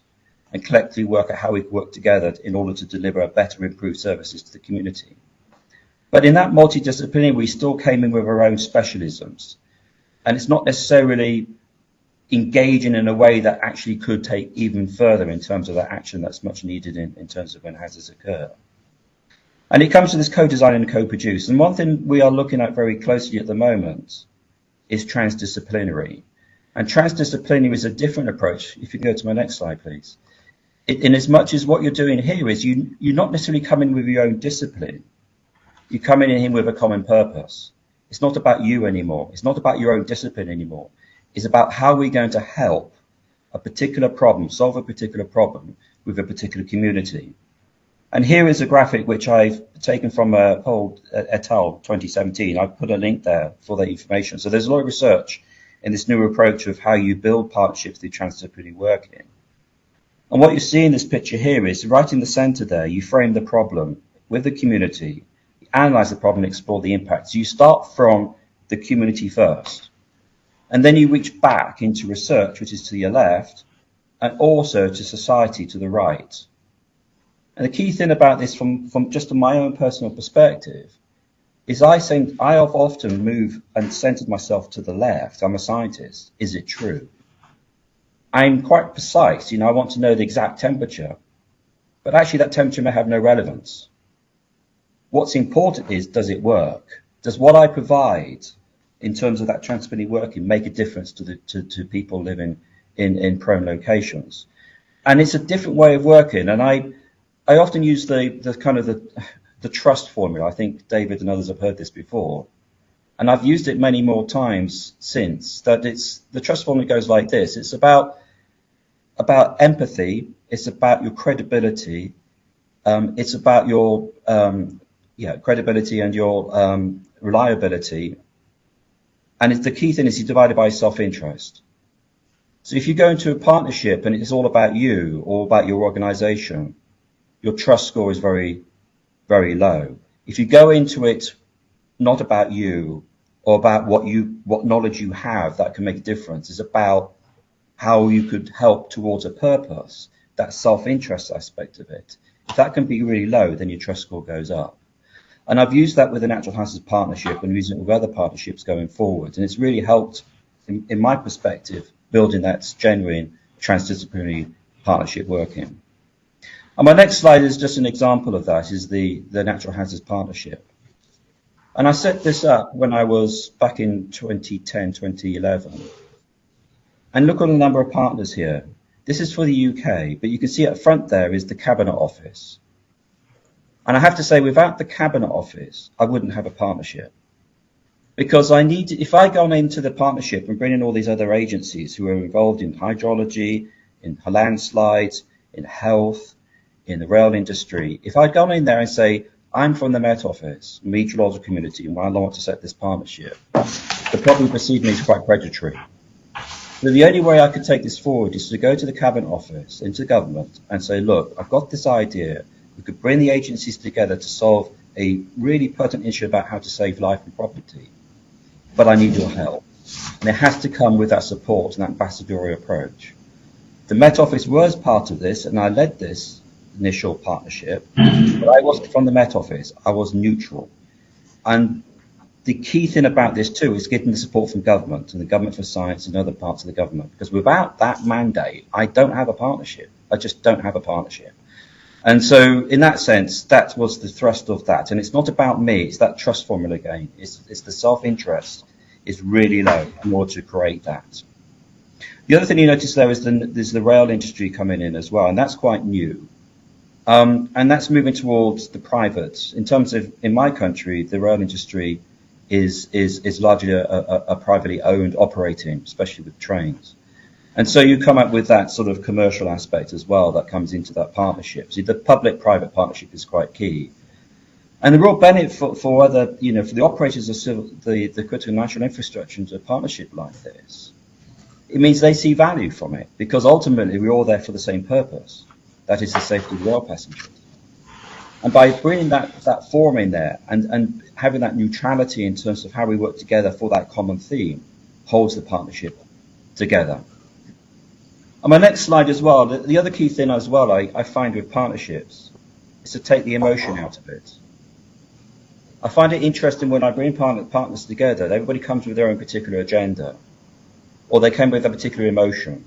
[SPEAKER 5] and collectively work out how we can work together in order to deliver a better, improved services to the community. But in that multidisciplinary, we still came in with our own specialisms. And it's not necessarily engaging in a way that actually could take even further in terms of that action that's much needed in terms of when hazards occur. And it comes to this co-design and co-produce. And one thing we are looking at very closely at the moment is transdisciplinary. And transdisciplinary is a different approach. If you can go to my next slide, please. In as much as what you're doing here is you're not necessarily coming with your own discipline. You're coming in here with a common purpose. It's not about you anymore. It's not about your own discipline anymore. It's about how we're going to help a particular problem, solve a particular problem with a particular community. And here is a graphic which I've taken from Paul et al. 2017. I've put a link there for the information. So there's a lot of research in this new approach of how you build partnerships through transdisciplinary working. And what you see in this picture here is right in the center there, you frame the problem with the community, you analyze the problem, explore the impacts. You start from the community first, and then you reach back into research, which is to your left, and also to society to the right. And the key thing about this from just my own personal perspective is I've often moved and centered myself to the left. I'm a scientist. Is it true? I'm quite precise. I want to know the exact temperature, but actually that temperature may have no relevance. What's important is, does it work? Does what I provide in terms of that transdisciplinary working make a difference to people living in prone locations? And it's a different way of working. And I often use the kind of the trust formula. I think David and others have heard this before. And I've used it many more times since, that the trust formula goes like this. It's about empathy. It's about your credibility. It's about your credibility and your reliability. And the key thing is you divide it by self-interest. So if you go into a partnership and it's all about you or about your organization, your trust score is very, very low. If you go into it not about you or about what knowledge you have that can make a difference, it's about how you could help towards a purpose, that self-interest aspect of it. If that can be really low, then your trust score goes up. And I've used that with the Natural Hazards Partnership and using it with other partnerships going forward. And it's really helped, in my perspective, building that genuine transdisciplinary partnership working. And my next slide is just an example of that, is the Natural Hazards Partnership. And I set this up when I was back in 2010, 2011. And look at the number of partners here. This is for the UK, but you can see at front there is the Cabinet Office. And I have to say, without the Cabinet Office, I wouldn't have a partnership. Because if I go into the partnership and bring in all these other agencies who are involved in hydrology, in landslides, in health, in the rail industry, if I'd gone in there and say, I'm from the Met Office, meteorological community, and I want to set this partnership, they'd probably perceive me as quite predatory. So the only way I could take this forward is to go to the Cabinet Office, into government, and say, look, I've got this idea. We could bring the agencies together to solve a really pertinent issue about how to save life and property. But I need your help. And it has to come with that support and that ambassadorial approach. The Met Office was part of this, and I led this initial partnership, but I wasn't from the Met Office. I was neutral. And the key thing about this too is getting the support from government and the Government for Science and other parts of the government, because without that mandate, I don't have a partnership. I just don't have a partnership. And so in that sense, that was the thrust of that. And it's not about me, it's that trust formula again. It's the self-interest is really low in order to create that. The other thing you notice there is there's the rail industry coming in as well, and that's quite new. And that's moving towards the privates. In terms of, in my country, the rail industry is largely a privately owned operating, especially with trains. And so you come up with that sort of commercial aspect as well that comes into that partnership. See, the public-private partnership is quite key. And the real benefit for other, for the operators of the critical national infrastructure into a partnership like this, it means they see value from it, because ultimately we're all there for the same purpose. That is the safety of rail passengers. And by bringing that form in there and having that neutrality in terms of how we work together for that common theme, holds the partnership together. On my next slide as well, the other key thing as well I find with partnerships is to take the emotion out of it. I find it interesting when I bring partners together, everybody comes with their own particular agenda, or they come with a particular emotion.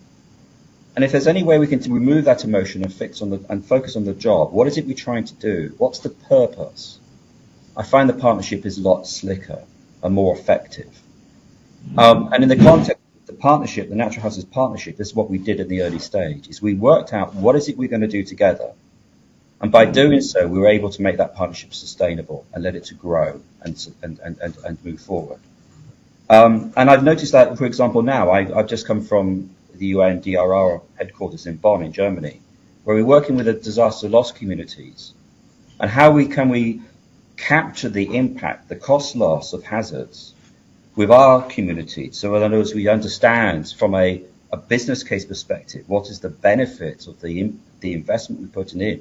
[SPEAKER 5] And if there's any way we can remove that emotion and focus on the job, what is it we're trying to do? What's the purpose? I find the partnership is a lot slicker and more effective. And in the context of the partnership, the Natural Hazards Partnership, this is what we did in the early stage, is we worked out what is it we're going to do together. And by doing so, we were able to make that partnership sustainable and let it to grow and move forward. And I've noticed that, for example, now I've just come from the UN DRR headquarters in Bonn in Germany, where we're working with the disaster loss communities, and how can we capture the impact, the cost loss of hazards with our community. So in other words, we understand from a business case perspective, what is the benefit of the investment we're putting in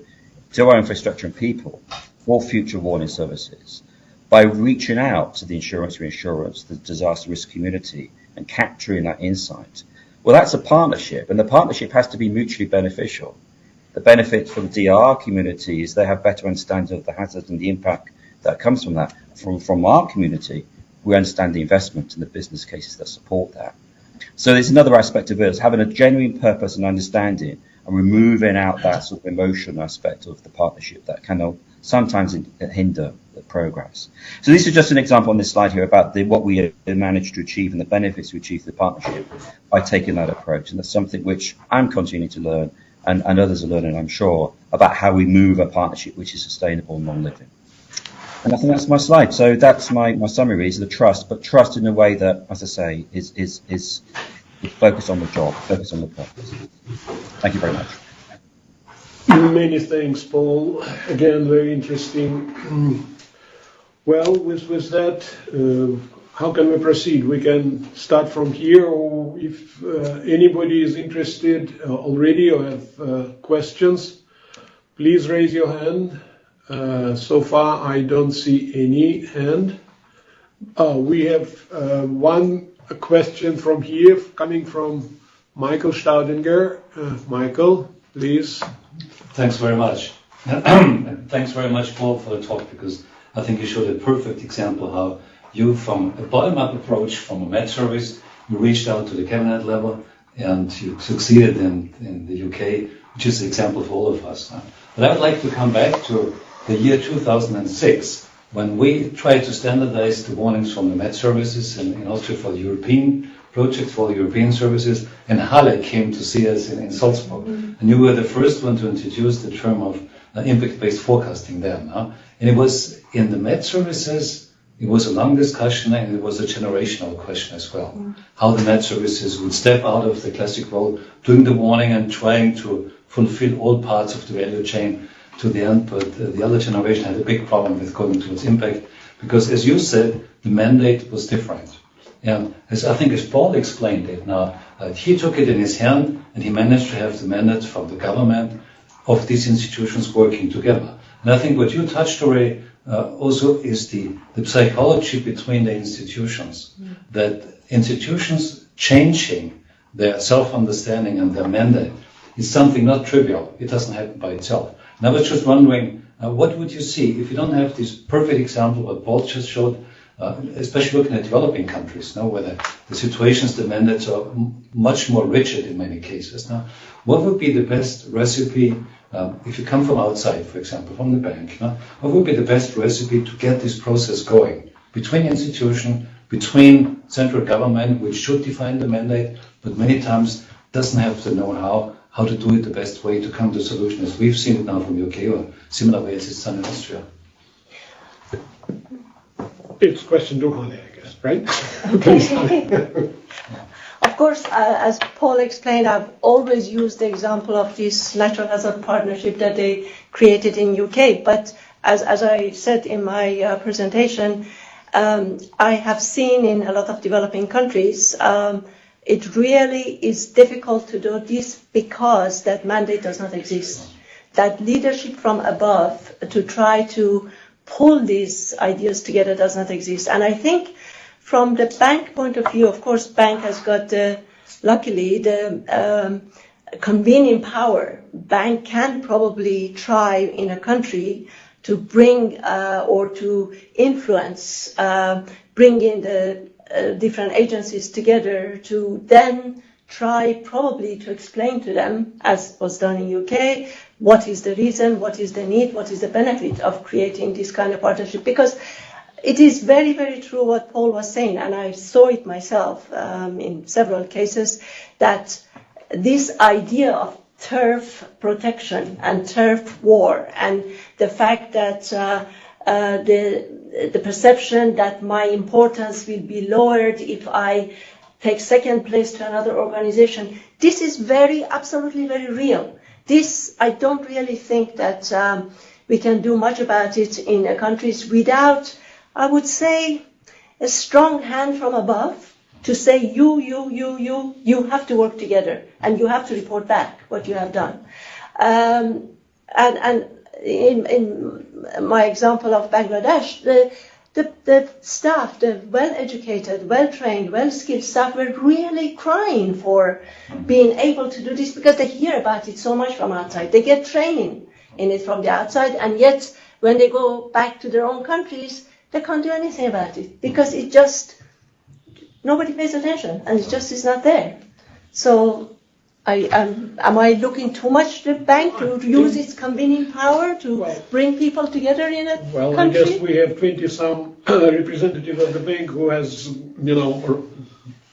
[SPEAKER 5] to our infrastructure and people for future warning services, by reaching out to the insurance, reinsurance, the disaster risk community, and capturing that insight. Well, that's a partnership, and the partnership has to be mutually beneficial. The benefit for the DRR community is they have better understanding of the hazard and the impact that comes from that. From our community, we understand the investment and the business cases that support that. So there's another aspect of it, is having a genuine purpose and understanding, and removing out that sort of emotional aspect of the partnership that can sometimes hinder the progress. So this is just an example on this slide here about what we managed to achieve and the benefits we achieved the partnership by taking that approach. And that's something which I'm continuing to learn, and others are learning, I'm sure, about how we move a partnership which is sustainable and non-living. And I think that's my slide. So that's my summary is the trust, but trust in a way that, as I say, is focused on the job, focused on the purpose. Thank you very much.
[SPEAKER 1] Many thanks, Paul. Again, very interesting Well, with that, how can we proceed? We can start from here, or if anybody is interested already or have questions, please raise your hand. So far, I don't see any hand. We have one question from here, coming from Michael Staudinger. Michael, please.
[SPEAKER 6] Thanks very much. Thanks very much, Paul, for the talk, because I think you showed a perfect example how you, from a bottom-up approach, from a Met Service, you reached out to the cabinet level, and you succeeded in the UK, which is an example for all of us. But I would like to come back to the year 2006, when we tried to standardize the warnings from the Met Services in Austria for the European project, for the European services, and Haleh came to see us in Salzburg. And you were the first one to introduce the term of impact-based forecasting there. And it was in the Met Services, it was a long discussion, and it was a generational question as well. How the Met Services would step out of the classic role, doing the warning and trying to fulfill all parts of the value chain to the end, but the other generation had a big problem with going towards impact, because as you said, the mandate was different. And as Paul explained it now, he took it in his hand and he managed to have the mandate from the government of these institutions working together. And I think what you touched already also is the psychology between the institutions, that institutions changing their self-understanding and their mandate is something not trivial. It doesn't happen by itself. And I was just wondering, what would you see if you don't have this perfect example what Paul just showed, especially looking at developing countries, where the situations, the mandates are much more rigid in many cases. Now, what would be the best recipe, if you come from outside, for example, from the bank, what would be the best recipe to get this process going between institution, between central government, which should define the mandate, but many times doesn't have the know-how, how to do it the best way to come to a solution, as we've seen it now from UK or similar ways it's done in Austria?
[SPEAKER 1] It's a question to Haleh, I guess, right?
[SPEAKER 4] Okay. Of course, as Paul explained, I've always used the example of this natural hazard partnership that they created in UK. But as I said in my presentation, I have seen in a lot of developing countries, it really is difficult to do this because that mandate does not exist. That leadership from above to try to pull these ideas together does not exist. And I think from the bank point of view, of course, bank has got luckily the convening power. Bank can probably try in a country to bring or to influence, bring in the different agencies together to then try probably to explain to them, as was done in UK, what is the reason, what is the need, what is the benefit of creating this kind of partnership. Because it is very, very true what Paul was saying, and I saw it myself in several cases, that this idea of turf protection and turf war, and the fact that the perception that my importance will be lowered if I take second place to another organization, this is absolutely very real. This, I don't really think that we can do much about it in countries without, I would say, a strong hand from above to say, you have to work together and you have to report back what you have done. And in my example of Bangladesh, the staff, the well-educated, well-trained, well-skilled staff were really crying for being able to do this because they hear about it so much from outside. They get training in it from the outside, and yet when they go back to their own countries, they can't do anything about it because it just, nobody pays attention and it just is not there. So am I looking too much to the bank to use its convening power to bring people together in a country?
[SPEAKER 1] Well, I guess we have 20-some representatives of the bank who has,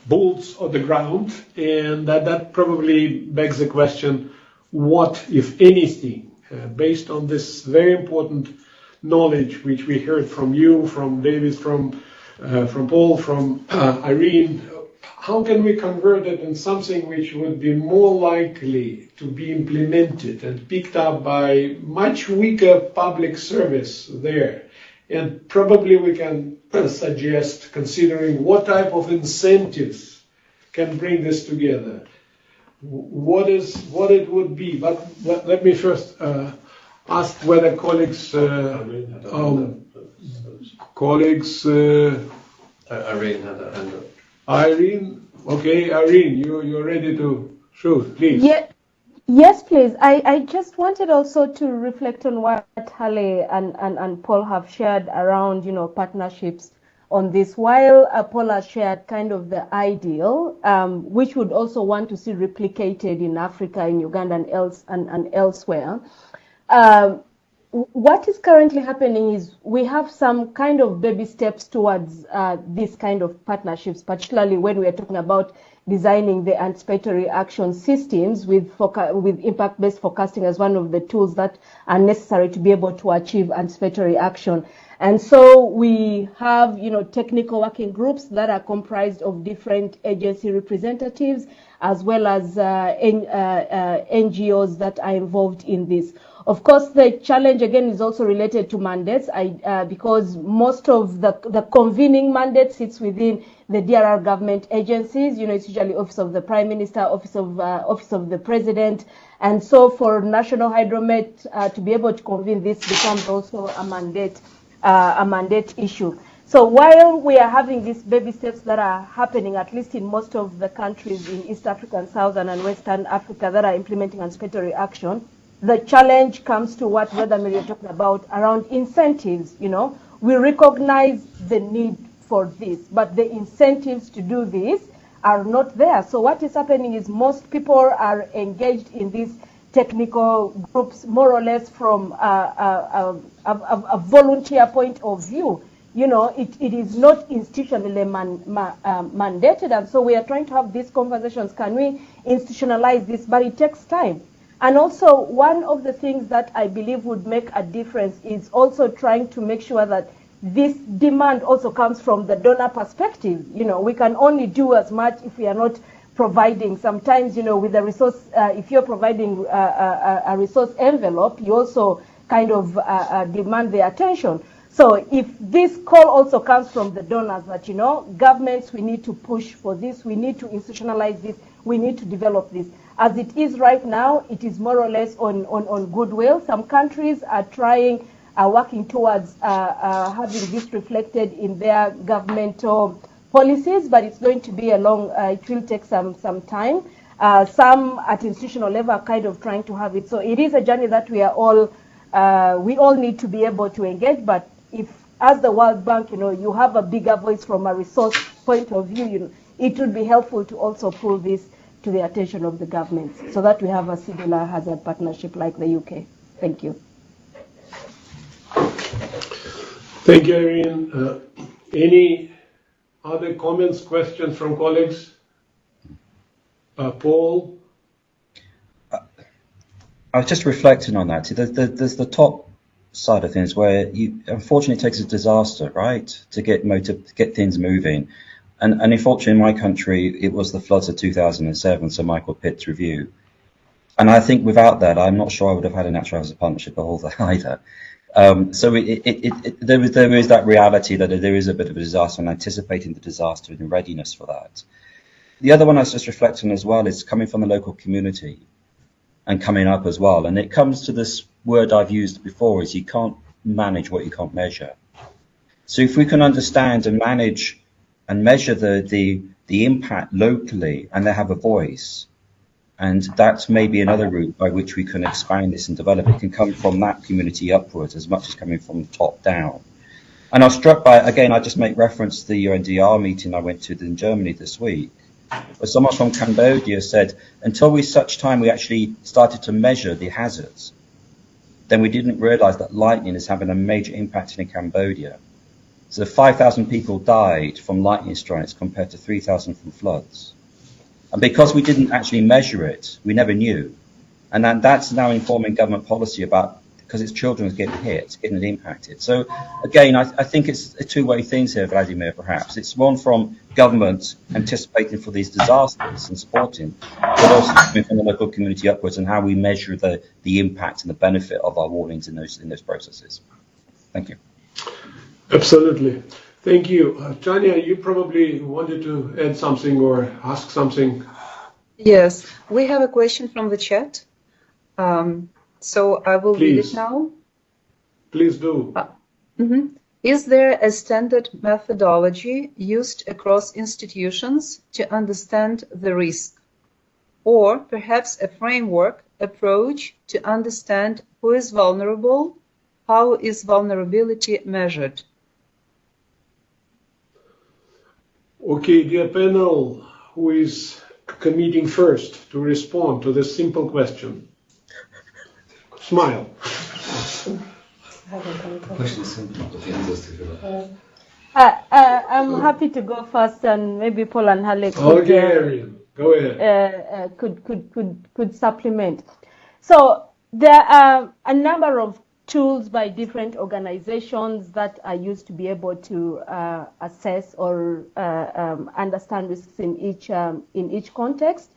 [SPEAKER 1] boots on the ground, and that probably begs the question, what, if anything, based on this very important knowledge which we heard from you, from Davies, from Paul, from Irene, how can we convert it in something which would be more likely to be implemented and picked up by much weaker public service there, And probably we can suggest considering what type of incentives can bring this together. What it would be. But let me first ask whether colleagues
[SPEAKER 7] Irene had a hand up.
[SPEAKER 1] Irene, okay, Irene, you're ready to shoot, please.
[SPEAKER 2] Yeah. Yes, please. I just wanted also to reflect on what Haleh and Paul have shared around, partnerships on this. While Paul has shared kind of the ideal, which would also want to see replicated in Africa, in Uganda, and elsewhere. What is currently happening is we have some kind of baby steps towards this kind of partnerships, particularly when we are talking about designing the anticipatory action systems with impact-based forecasting as one of the tools that are necessary to be able to achieve anticipatory action. And so we have, technical working groups that are comprised of different agency representatives, as well as NGOs that are involved in this. Of course, the challenge again is also related to mandates, because most of the convening mandate sits within the DRR government agencies. It's usually Office of the Prime Minister, Office of the President, and so for National Hydromet to be able to convene this becomes also a mandate issue. So while we are having these baby steps that are happening, at least in most of the countries in East Africa and Southern and Western Africa that are implementing anticipatory action, the challenge comes to what Vladimir you're talking about around incentives. We recognize the need for this, but the incentives to do this are not there. So what is happening is most people are engaged in these technical groups more or less from a volunteer point of view. It is not institutionally mandated, and so we are trying to have these conversations. Can we institutionalize this? But it takes time. And also, one of the things that I believe would make a difference is also trying to make sure that this demand also comes from the donor perspective. We can only do as much if we are not providing. Sometimes, with the resource, if you're providing a resource envelope, you also kind of demand the attention. So if this call also comes from the donors that, governments, we need to push for this, we need to institutionalize this, we need to develop this. As it is right now, it is more or less on goodwill. Some countries are working towards having this reflected in their governmental policies, but it's going to be it will take some time. Some at institutional level are kind of trying to have it. So it is a journey that we all need to be able to engage, but if, as the World Bank, you have a bigger voice from a resource point of view, it would be helpful to also pull this to the attention of the governments so that we have a similar hazard partnership like the UK. Thank you.
[SPEAKER 1] Thank you, Irene. Any other comments, questions from colleagues? Paul?
[SPEAKER 5] I was just reflecting on that. There's the top side of things where unfortunately it takes a disaster, right, to get things moving. And unfortunately in my country, it was the floods of 2007, so Michael Pitt's review. And I think without that, I'm not sure I would have had a natural hazard partnership either. So there is that reality that there is a bit of a disaster and anticipating the disaster and readiness for that. The other one I was just reflecting as well is coming from the local community and coming up as well. And it comes to this word I've used before, is you can't manage what you can't measure. So if we can understand and manage and measure the impact locally, and they have a voice, and that's maybe another route by which we can expand this and develop. It can come from that community upwards as much as coming from the top down. And I was struck by, again, I just make reference to the UNDR meeting I went to in Germany this week, where someone from Cambodia said, until such time we actually started to measure the hazards, then we didn't realize that lightning is having a major impact in Cambodia. So 5,000 people died from lightning strikes compared to 3,000 from floods. And because we didn't actually measure it, we never knew. And that's now informing government policy about, because it's children getting hit, getting impacted. So again, I think it's a two-way things here, Vladimir, perhaps. It's one from government anticipating for these disasters and supporting, but also coming from the local community upwards and how we measure the impact and the benefit of our warnings in those processes. Thank you.
[SPEAKER 1] Absolutely. Thank you. Tanya, you probably wanted to add something or ask something.
[SPEAKER 7] Yes, we have a question from the chat. So I will read it now.
[SPEAKER 1] Please do.
[SPEAKER 7] Is there a standard methodology used across institutions to understand the risk? Or perhaps a framework approach to understand who is vulnerable? How is vulnerability measured?
[SPEAKER 1] Okay, dear panel, who is committing first to respond to this simple question? Smile.
[SPEAKER 6] Question is simple, but the answer is difficult.
[SPEAKER 2] I'm happy to go first, and maybe Paul and Haleh
[SPEAKER 1] Go ahead.
[SPEAKER 2] Could supplement. So there are a number of tools by different organizations that are used to be able to assess or understand risks in each context.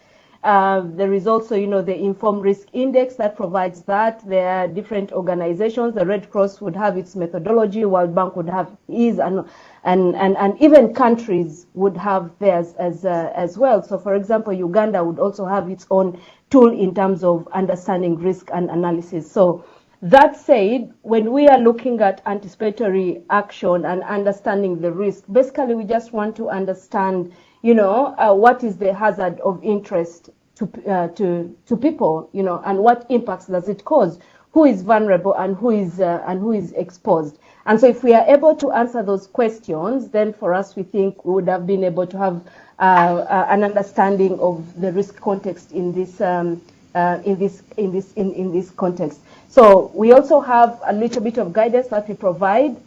[SPEAKER 2] There is also, the Informed Risk Index that provides that. There are different organizations. The Red Cross would have its methodology. World Bank would have his, and even countries would have theirs as well. So, for example, Uganda would also have its own tool in terms of understanding risk and analysis. So, that said, when we are looking at anticipatory action and understanding the risk, basically we just want to understand, what is the hazard of interest to people, and what impacts does it cause? Who is vulnerable and who is exposed? And so, if we are able to answer those questions, then for us, we think we would have been able to have an understanding of the risk context in this context. So we also have a little bit of guidance that we provide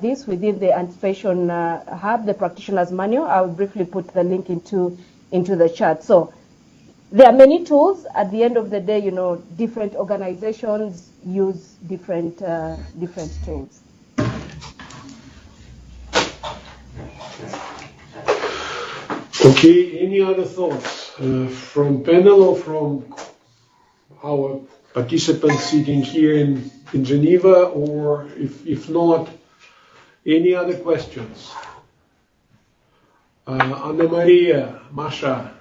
[SPEAKER 2] this within the Anticipation Hub, the Practitioner's Manual. I'll briefly put the link into the chat. So there are many tools. At the end of the day, different organizations use different tools.
[SPEAKER 1] Okay, any other thoughts from panel or from our participants sitting here in Geneva, or if not, any other questions? Anna Maria, Masha,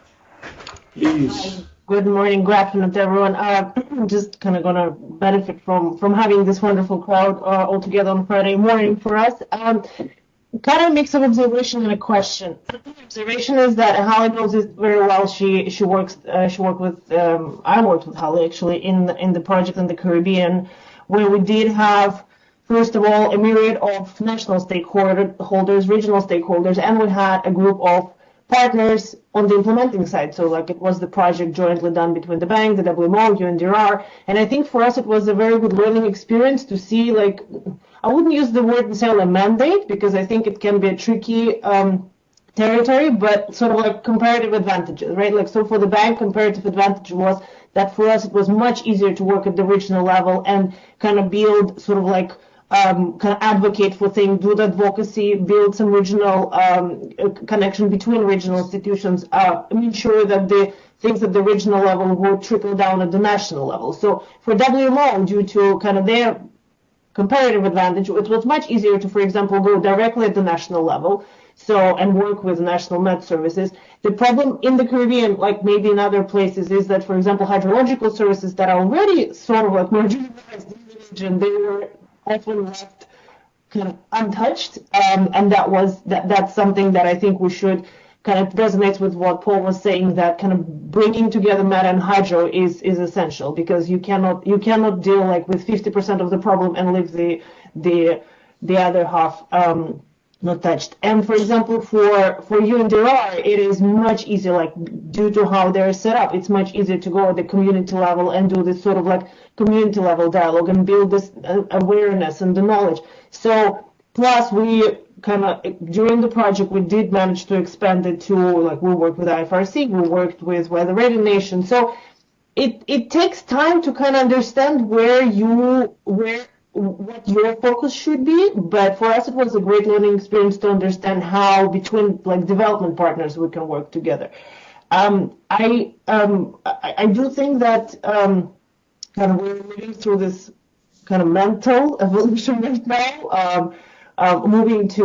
[SPEAKER 1] please.
[SPEAKER 8] Good morning, good afternoon to everyone. I'm just kind of going to benefit from having this wonderful crowd all together on Friday morning for us. Kind of mix of observation and a question. Observation is that Haleh knows it very well. She worked with I worked with Haleh actually in the project in the Caribbean, where we did have, first of all, a myriad of national stakeholders, regional stakeholders, and we had a group of partners on the implementing side. So it was the project jointly done between the bank, the WMO, UNDRR, and I think for us it was a very good learning experience to see I wouldn't use the word necessarily mandate, because I think it can be a tricky territory, but sort of comparative advantages, right? So for the bank, comparative advantage was that for us it was much easier to work at the regional level and kind of build sort of kind of advocate for things, do the advocacy, build some regional connection between regional institutions, ensure that the things at the regional level will trickle down at the national level. So for WMO, due to kind of their comparative advantage, it was much easier to, for example, go directly at the national level, and work with national Met services. The problem in the Caribbean, like maybe in other places, is that, for example, hydrological services that are already sort of marginalized in the region, they were often left kind of untouched, and that's something that I think we should kind of resonates with what Paul was saying, that kind of bringing together Met and Hydro is essential, because you cannot deal with 50% of the problem and leave the other half not touched. And for example, for UNDRR, it is much easier, due to how they're set up, it's much easier to go at the community level and do this sort of community level dialogue and build this awareness and the knowledge. So plus we kind of, during the project, we did manage to expand it to, we worked with IFRC, we worked with Weather Ready Nation. So it takes time to kind of understand what your focus should be, but for us it was a great learning experience to understand how between development partners we can work together. I do think that kind of we're living through this kind of mental evolution right now. moving to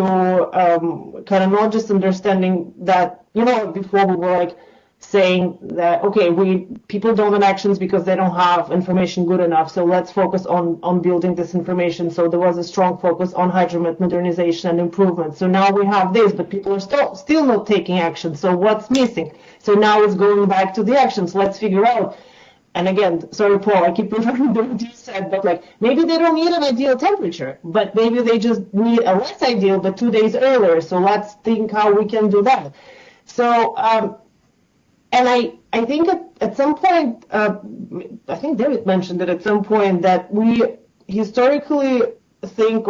[SPEAKER 8] kind of not just understanding that, before we were like saying that, okay, people don't have actions because they don't have information good enough, so let's focus on building this information. So there was a strong focus on hydromet modernization and improvement. So now we have this, but people are still not taking action. So what's missing? So now it's going back to the actions. Let's figure out. And again, sorry, Paul, I keep referring to what you said, but like maybe they don't need an ideal temperature, but maybe they just need a less ideal, but 2 days earlier. So let's think how we can do that. So, and I think at some point, I think David mentioned it at some point, that we historically think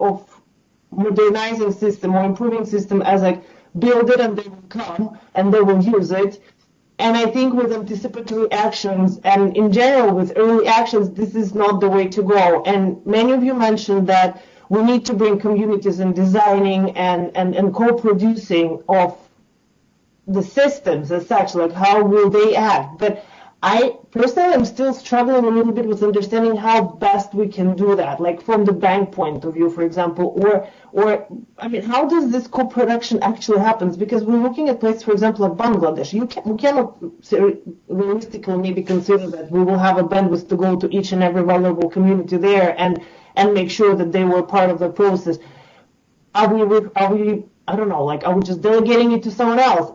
[SPEAKER 8] of modernizing system or improving system as like build it and they will come and they will use it. And I think with anticipatory actions and in general with early actions, this is not the way to go. And many of you mentioned that we need to bring communities in designing and co-producing of the systems as such, like how will they act. But I personally am still struggling a little bit with understanding how best we can do that, like from the bank point of view, for example, or I mean, how does this co-production actually happens? Because we're looking at places, for example, like Bangladesh. We cannot realistically maybe consider that we will have a bandwidth to go to each and every vulnerable community there and make sure that they were part of the process. Are we I don't know, like, are we just delegating it to someone else?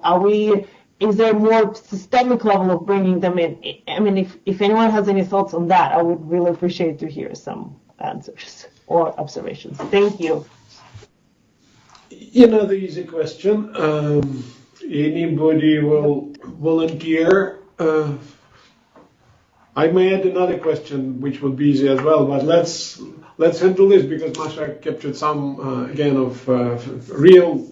[SPEAKER 8] Is there a more systemic level of bringing them in? I mean, if anyone has any thoughts on that, I would really appreciate to hear some answers or observations. Thank you.
[SPEAKER 1] The easy question. Anybody will volunteer? I may add another question, which would be easy as well, but let's handle this because Masha captured some, again, of real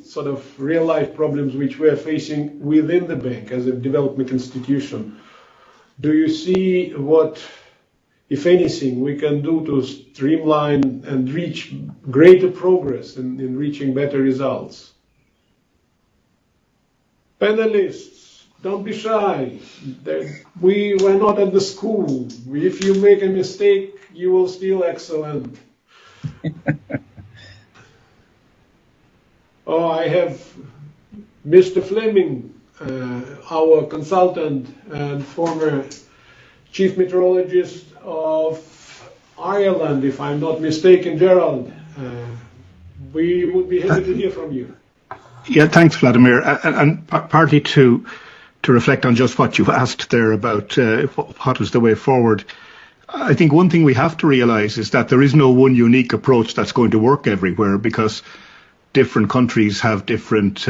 [SPEAKER 1] life problems which we are facing within the bank as a development institution. Do you see what, if anything, we can do to streamline and reach greater progress in reaching better results? Panelists, don't be shy. We were not at the school. If you make a mistake, you will still excellent. Oh, I have Mr. Fleming, our consultant and former chief meteorologist of Ireland, if I'm not mistaken, Gerald. We would be happy to hear from you.
[SPEAKER 9] Yeah, thanks, Vladimir. And partly to reflect on just what you've asked there about what is the way forward. I think one thing we have to realize is that there is no one unique approach that's going to work everywhere, because different countries have different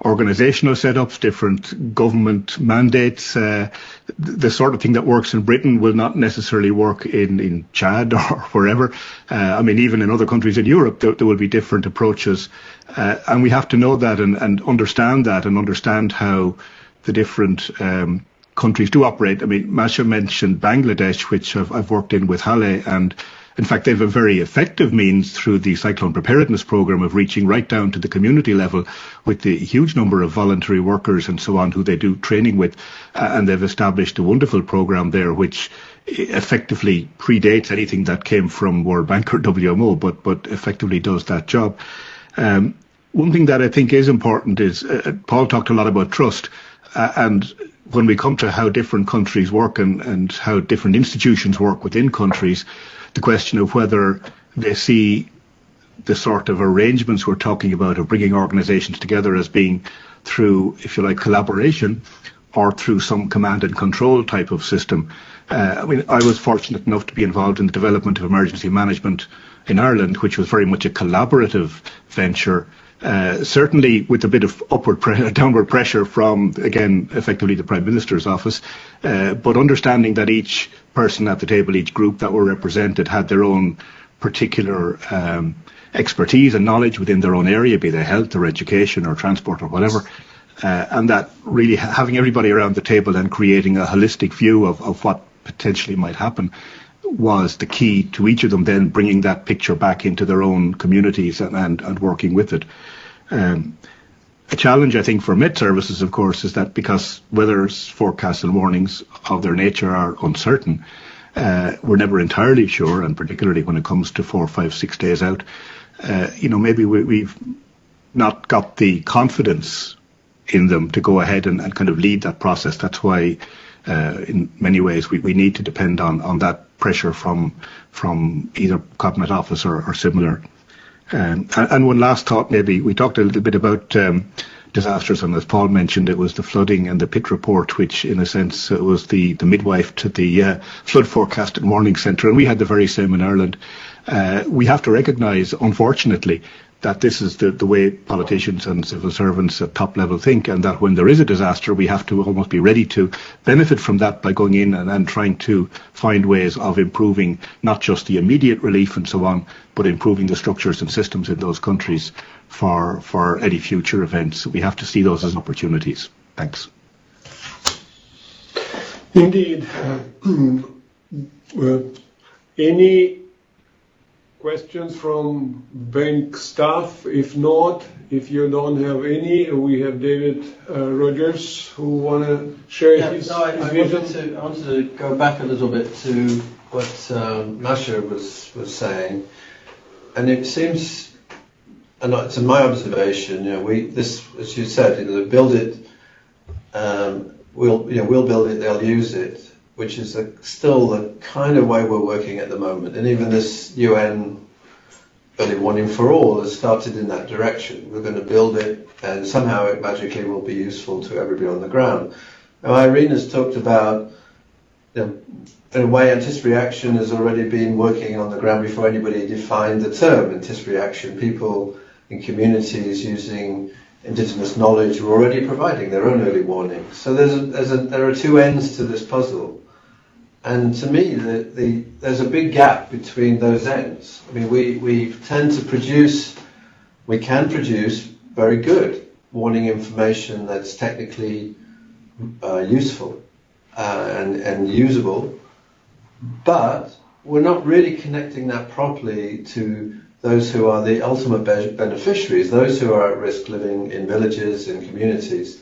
[SPEAKER 9] organizational setups, different government mandates. The sort of thing that works in Britain will not necessarily work in Chad or wherever. I mean, even in other countries in Europe, there will be different approaches. And we have to know that and understand that and understand how the different countries do operate. I mean, Masha mentioned Bangladesh, which I've worked in with Haleh, and in fact, they have a very effective means through the cyclone preparedness program of reaching right down to the community level with the huge number of voluntary workers and so on who they do training with. And they've established a wonderful program there, which effectively predates anything that came from World Bank or WMO, but effectively does that job. One thing that I think is important is, Paul talked a lot about trust, and when we come to how different countries work and how different institutions work within countries, the question of whether they see the sort of arrangements we're talking about of bringing organizations together as being through, if you like, collaboration or through some command and control type of system. I mean, I was fortunate enough to be involved in the development of emergency management in Ireland, which was very much a collaborative venture. Certainly with a bit of downward pressure from, again, effectively the Prime Minister's office, but understanding that each person at the table, each group that were represented had their own particular expertise and knowledge within their own area, be they health or education or transport or whatever, and that really having everybody around the table and creating a holistic view of what potentially might happen was the key to each of them then bringing that picture back into their own communities and working with it. A challenge, I think, for Met Services, of course, is that because weather forecasts and warnings of their nature are uncertain, we're never entirely sure, and particularly when it comes to 4, 5, 6 days out. maybe we've not got the confidence in them to go ahead and kind of lead that process. That's why, in many ways, we need to depend on that pressure from either Cabinet Office or similar. And one last thought, maybe we talked a little bit about disasters, and as Paul mentioned, it was the flooding and the pit report, which in a sense was the midwife to the flood forecast and warning centre, and we had the very same in Ireland. We have to recognise, unfortunately, that this is the way politicians and civil servants at top level think, and that when there is a disaster, we have to almost be ready to benefit from that by going in and trying to find ways of improving not just the immediate relief and so on, but improving the structures and systems in those countries for any future events. We have to see those as opportunities. Thanks.
[SPEAKER 1] Indeed. Any questions from bank staff? If not, if you don't have any, we have David Rogers who want to share his vision.
[SPEAKER 10] I wanted to go back a little bit to what Masha was saying, and it seems, and it's in my observation, this, as you said, build it, we'll build it, they'll use it, which is still the kind of way we're working at the moment. And even this UN early warning for all has started in that direction. We're going to build it, and somehow it magically will be useful to everybody on the ground. Now, Irene has talked about, in a way, anticipatory action has already been working on the ground before anybody defined the term anticipatory action. People in communities using indigenous knowledge were already providing their own early warnings. So there are two ends to this puzzle. And to me, there's a big gap between those ends. I mean, we tend to we can produce very good warning information that's technically useful and usable, but we're not really connecting that properly to those who are the ultimate beneficiaries, those who are at risk living in villages and communities.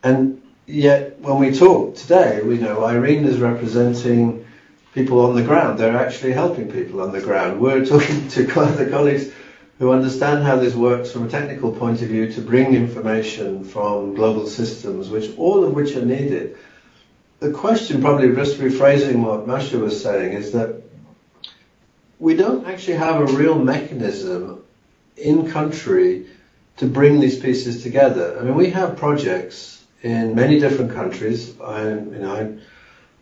[SPEAKER 10] And yet, when we talk today, we know Irene is representing people on the ground. They're actually helping people on the ground. We're talking to other colleagues who understand how this works from a technical point of view to bring information from global systems, all of which are needed. The question, probably just rephrasing what Masha was saying, is that we don't actually have a real mechanism in country to bring these pieces together. I mean, we have projects in many different countries. I'm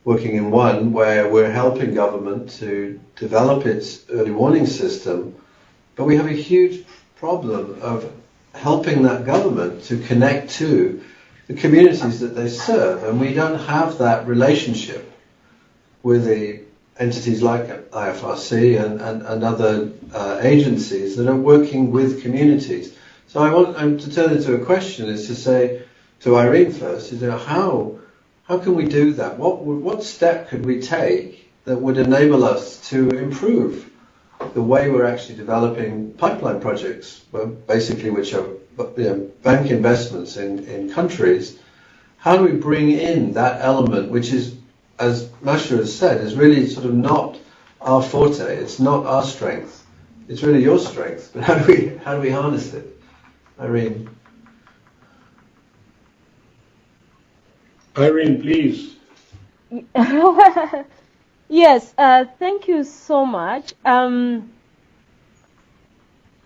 [SPEAKER 10] working in one where we're helping government to develop its early warning system, but we have a huge problem of helping that government to connect to the communities that they serve, and we don't have that relationship with the entities like IFRC and other agencies that are working with communities. So I want to turn it to a question, is to say to Irene first, is how can we do that? What step could we take that would enable us to improve the way we're actually developing pipeline projects, basically which are bank investments in countries? How do we bring in that element, which is, as Masha has said, is really sort of not our forte, it's not our strength, it's really your strength, but how do we harness it? Irene.
[SPEAKER 1] Irene, please.
[SPEAKER 2] Yes, thank you so much.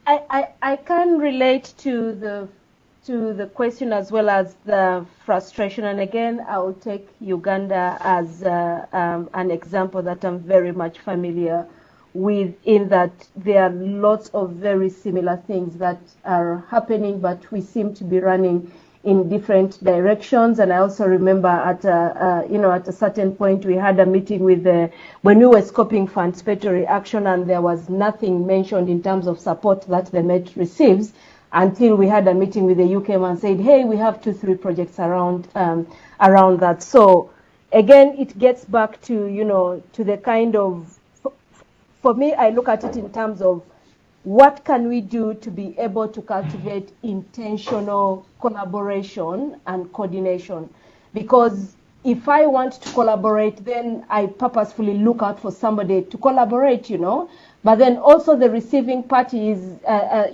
[SPEAKER 2] I can relate to the question as well as the frustration, and again I'll take Uganda as an example that I'm very much familiar with, in that there are lots of very similar things that are happening, but we seem to be running in different directions. And I also remember at a certain point we had a meeting when we were scoping for anticipatory action, and there was nothing mentioned in terms of support that the Met receives until we had a meeting with the UK and said, hey, we have 2-3 projects around that. So again, it gets back to to the kind of, for me, I look at it in terms of what can we do to be able to cultivate intentional collaboration and coordination? Because if I want to collaborate, then I purposefully look out for somebody to collaborate, but then also the receiving party is,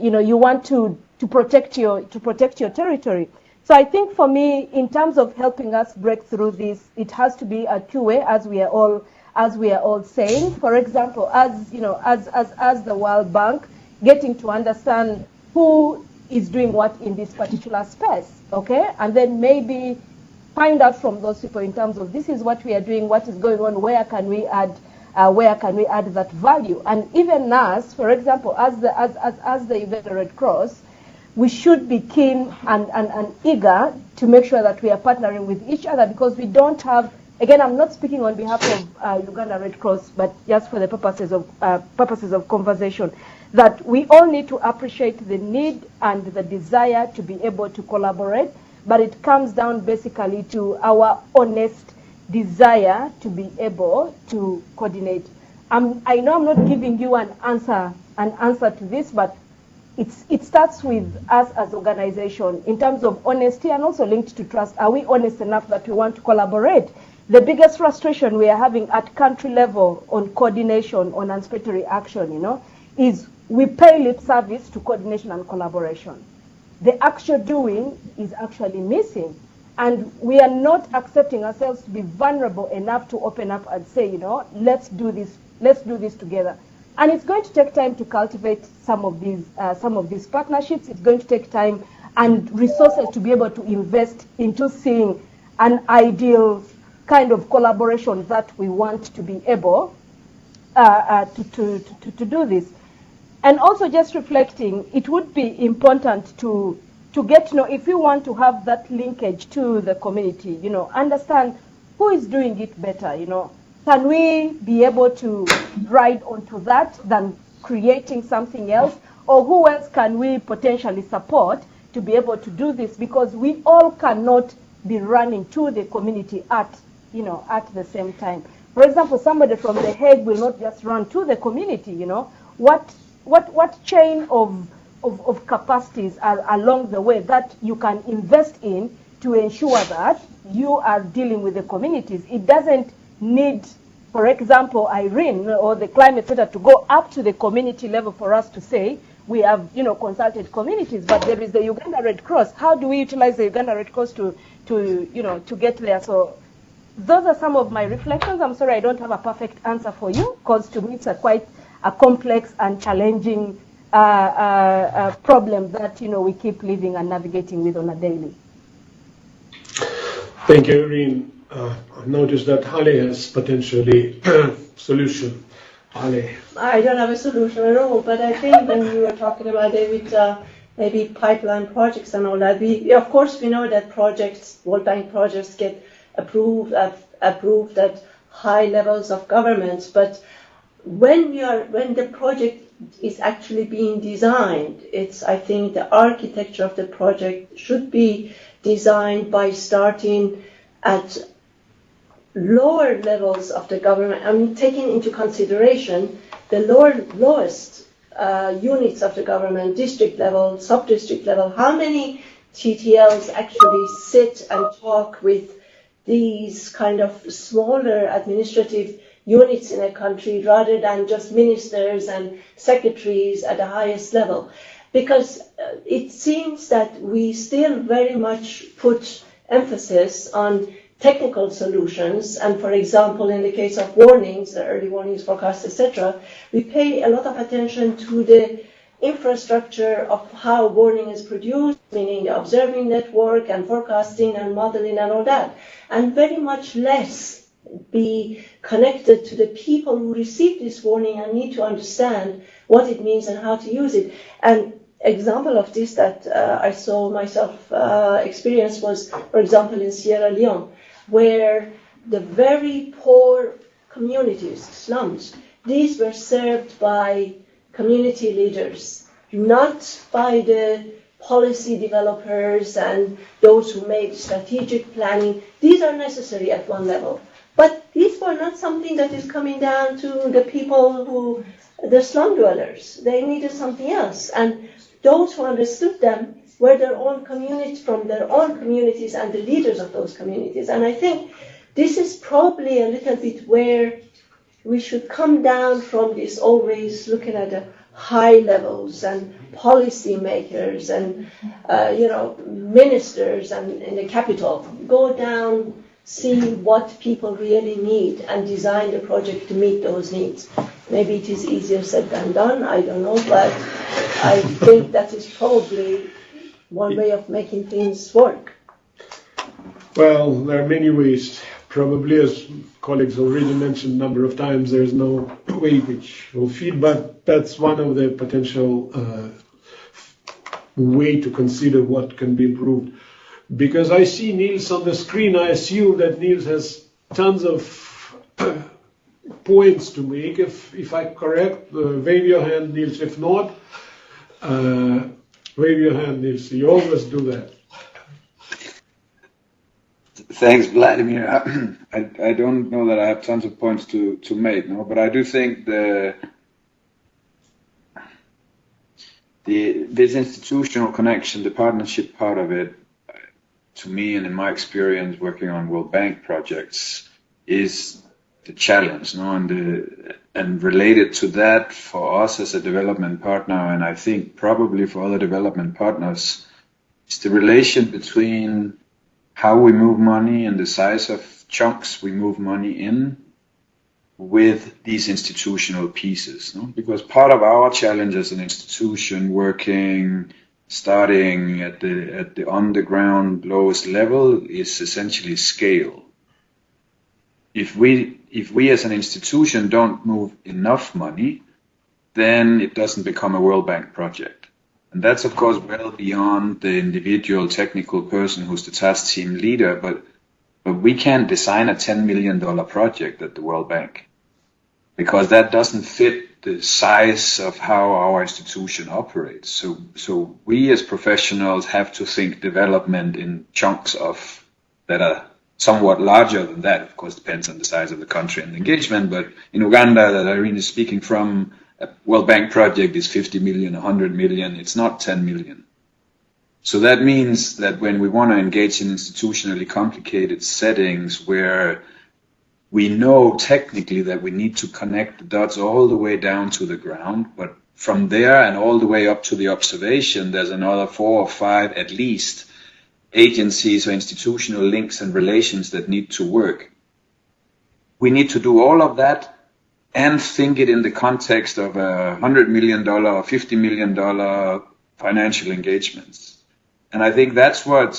[SPEAKER 2] you want to protect your territory. So I think for me, in terms of helping us break through this, it has to be a two-way, as we are all saying. For example, as the World Bank, getting to understand who is doing what in this particular space, okay, and then maybe find out from those people in terms of this is what we are doing, what is going on, where can we add that value. And even us, for example, as the Uganda Red Cross, we should be keen and eager to make sure that we are partnering with each other, because we don't have, again, I'm not speaking on behalf of Uganda Red Cross, but just for the purposes of conversation, that we all need to appreciate the need and the desire to be able to collaborate, but it comes down basically to our honest desire to be able to coordinate. I know I'm not giving you an answer to this, but it starts with us as organization in terms of honesty and also linked to trust. Are we honest enough that we want to collaborate? The biggest frustration we are having at country level on coordination, on anticipatory action, is we pay lip service to coordination and collaboration. The actual doing is actually missing. And we are not accepting ourselves to be vulnerable enough to open up and say, let's do this together. And it's going to take time to cultivate some of these partnerships. It's going to take time and resources to be able to invest into seeing an ideal kind of collaboration that we want to be able to do this. And also just reflecting, it would be important to get to know, if you want to have that linkage to the community, understand who is doing it better, Can we be able to ride onto that than creating something else? Or who else can we potentially support to be able to do this? Because we all cannot be running to the community at the same time. For example, somebody from The Hague will not just run to the community, What chain of capacities are along the way that you can invest in to ensure that you are dealing with the communities? It doesn't need, for example, Irene or the Climate Center to go up to the community level for us to say we have, consulted communities, but there is the Uganda Red Cross. How do we utilize the Uganda Red Cross to get there? So those are some of my reflections. I'm sorry I don't have a perfect answer for you, because to me it's quite a complex and challenging problem that we keep living and navigating with on a daily.
[SPEAKER 1] Thank you, Irene. I've noticed that Haleh has potentially solution. Haleh.
[SPEAKER 4] I don't have a solution at all, but I think when you were talking about David, maybe pipeline projects and all that, of course we know that World Bank projects get approved at high levels of government, but when the project is actually being designed, I think the architecture of the project should be designed by starting at lower levels of the government. I mean, taking into consideration the lowest units of the government, district level, sub-district level, how many TTLs actually sit and talk with these kind of smaller administrative units in a country rather than just ministers and secretaries at the highest level. Because it seems that we still very much put emphasis on technical solutions, and for example, in the case of warnings, the early warnings, forecasts, etc., we pay a lot of attention to the infrastructure of how warning is produced, meaning the observing network and forecasting and modeling and all that, and very much less be connected to the people who receive this warning and need to understand what it means and how to use it. And example of this that I saw myself experience was, for example, in Sierra Leone, where the very poor communities, slums, these were served by community leaders, not by the policy developers and those who made strategic planning. These are necessary at one level. But these were not something that is coming down to the people the slum dwellers. They needed something else. And those who understood them were their own communities, from their own communities and the leaders of those communities. And I think this is probably a little bit where we should come down from this always looking at the high levels and policy makers and ministers and in the capital. Go down, see what people really need, and design the project to meet those needs. Maybe it is easier said than done, I don't know, but I think that is probably one way of making things work.
[SPEAKER 1] Well, there are many ways. Probably, as colleagues already mentioned a number of times, there's no way which will feed, but that's one of the potential way to consider what can be improved. Because I see Niels on the screen, I assume that Niels has tons of points to make. If I'm correct, wave your hand, Niels. If not, wave your hand, Niels. You always do that.
[SPEAKER 3] Thanks, Vladimir. I don't know that I have tons of points to make, no, but I do think this institutional connection, the partnership part of it, to me and in my experience working on World Bank projects, is the challenge, no, and related to that for us as a development partner, and I think probably for other development partners, is the relation between how we move money and the size of chunks we move money in with these institutional pieces. No? Because part of our challenge as an institution working, starting at the underground lowest level is essentially scale. If we as an institution don't move enough money, then it doesn't become a World Bank project. And that's, of course, well beyond the individual technical person who's the task team leader, but we can't design a $10 million project at the World Bank because that doesn't fit the size of how our institution operates. So we as professionals have to think development in chunks of that are somewhat larger than that. Of course, depends on the size of the country and engagement, but in Uganda, that Irene is speaking from, a World Bank project is 50 million, 100 million, it's not 10 million. So that means that when we want to engage in institutionally complicated settings where we know technically that we need to connect the dots all the way down to the ground, but from there and all the way up to the observation, there's another 4 or 5 at least agencies or institutional links and relations that need to work. We need to do all of that and think it in the context of $100 million or $50 million financial engagements. And I think that's what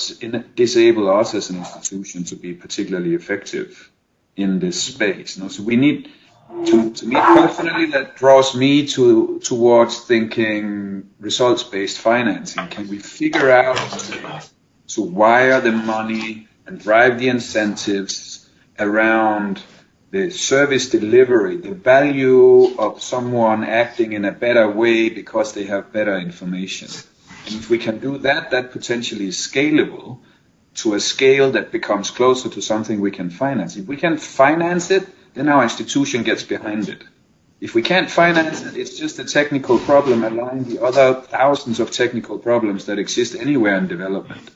[SPEAKER 3] disables us as an institution to be particularly effective in this space. You know? So we need, to me personally, that draws me towards thinking results-based financing. Can we figure out to wire the money and drive the incentives around the service delivery, the value of someone acting in a better way because they have better information. And if we can do that, that potentially is scalable to a scale that becomes closer to something we can finance. If we can finance it, then our institution gets behind it. If we can't finance it, it's just a technical problem along the other thousands of technical problems that exist anywhere in development.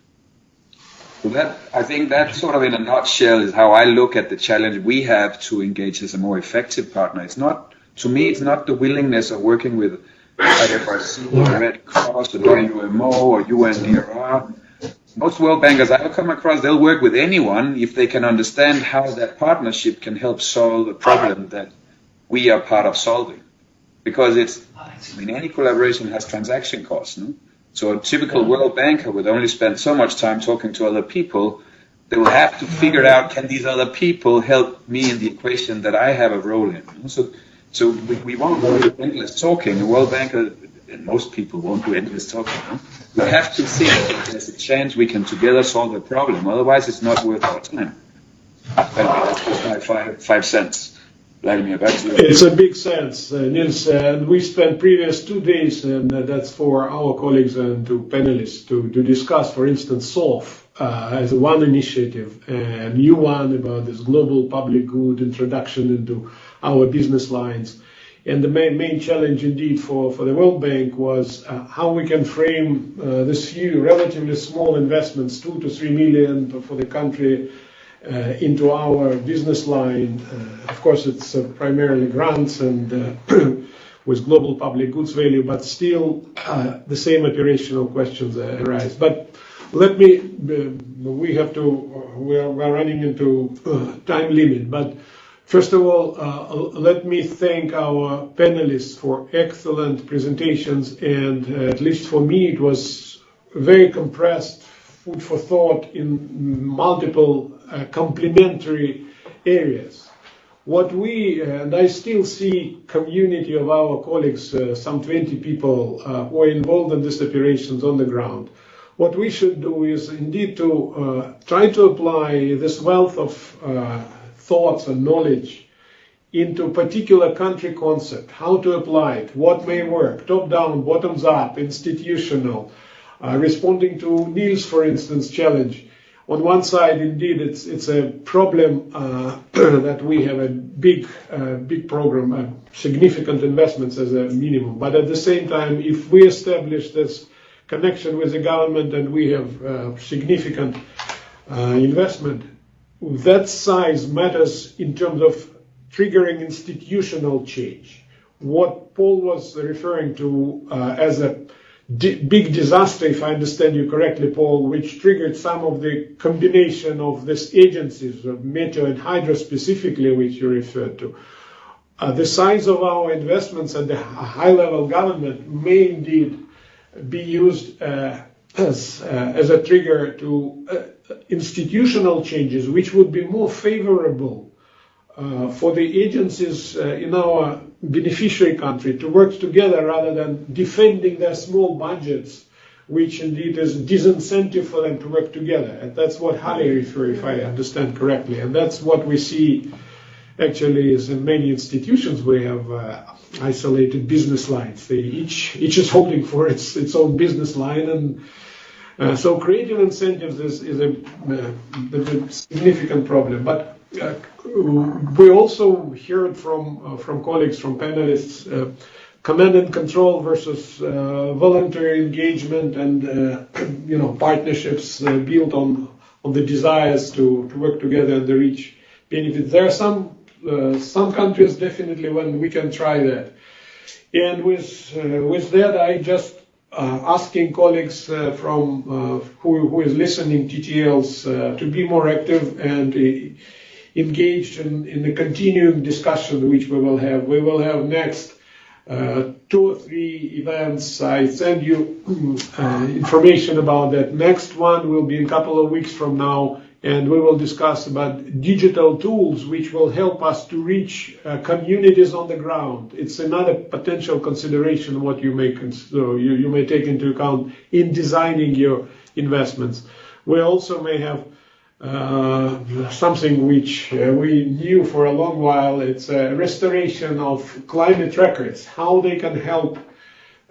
[SPEAKER 3] So that, I think that sort of in a nutshell is how I look at the challenge we have to engage as a more effective partner. It's not, to me, it's not the willingness of working with IFRC or Red Cross or WMO or UNDRR. Most World Bankers I've come across, they'll work with anyone if they can understand how that partnership can help solve a problem that we are part of solving. Because any collaboration has transaction costs, no? So a typical World Banker would only spend so much time talking to other people. They will have to figure out, can these other people help me in the equation that I have a role in? So we won't do endless talking. The World Banker, and most people won't do endless talking. No? We have to think if there's a chance we can together solve a problem. Otherwise, it's not worth our time. That's just my 5 cents. Vladimir, back to you.
[SPEAKER 1] It's a big sense, Niels, and we spent previous 2 days, and that's for our colleagues and to panelists to discuss, for instance, SOLVE as one initiative, a new one about this global public good introduction into our business lines. And the main challenge indeed for the World Bank was how we can frame this few relatively small investments, 2 to 3 million for the country, into our business line. Of course, it's primarily grants and with global public goods value, but still the same operational questions arise. But let me, we're running into time limit, but first of all, let me thank our panelists for excellent presentations, and at least for me, it was very compressed food for thought in multiple complementary areas. What we, and I still see community of our colleagues, some 20 people who are involved in these operations on the ground. What we should do is indeed to try to apply this wealth of thoughts and knowledge into particular country concept, how to apply it, what may work, top-down, bottoms-up, institutional, responding to Niels, for instance, challenge. On one side, indeed, it's a problem that we have a big program, significant investments as a minimum. But at the same time, if we establish this connection with the government and we have significant investment, that size matters in terms of triggering institutional change. What Paul was referring to as a big disaster, if I understand you correctly, Paul, which triggered some of the combination of these agencies, of Meteo and Hydro specifically, which you referred to. The size of our investments at the high-level government may indeed be used as a trigger to institutional changes, which would be more favorable for the agencies in our beneficiary country to work together rather than defending their small budgets, which indeed is disincentive for them to work together. And that's what Haleh referred, if I understand correctly. And that's what we see actually is in many institutions we have isolated business lines. They each is holding for its own business line, and so creative incentives is a significant problem. But we also heard from colleagues, from panelists, command and control versus voluntary engagement, and partnerships built on the desires to work together and reach benefits. There are some countries definitely when we can try that. And with that, I just asking colleagues from who is listening, TTLs, to be more active and engaged in the continuing discussion which we will have. We will have next 2 or 3 events. I send you information about that. Next one will be in a couple of weeks from now, and we will discuss about digital tools which will help us to reach communities on the ground. It's another potential consideration what you may you may take into account in designing your investments. We also may have something which we knew for a long while. It's a restoration of climate records, how they can help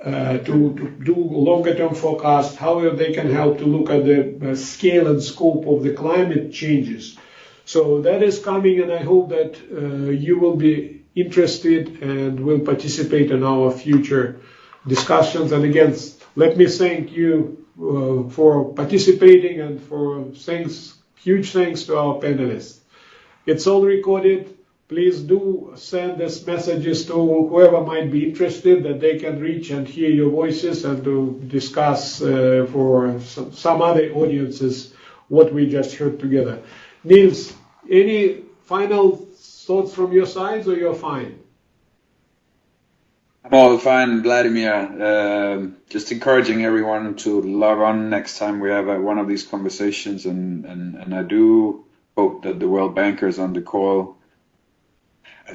[SPEAKER 1] to do longer-term forecasts, how they can help to look at the scale and scope of the climate changes. So that is coming, and I hope that you will be interested and will participate in our future discussions. And again, let me thank you for participating, and for huge thanks to our panelists. It's all recorded. Please do send these messages to whoever might be interested, that they can reach and hear your voices and to discuss for some other audiences what we just heard together. Niels, any final thoughts from your side, or you're fine?
[SPEAKER 3] I'm all fine, Vladimir. Just encouraging everyone to log on next time we have one of these conversations, and I do hope that the World Bankers on the call, I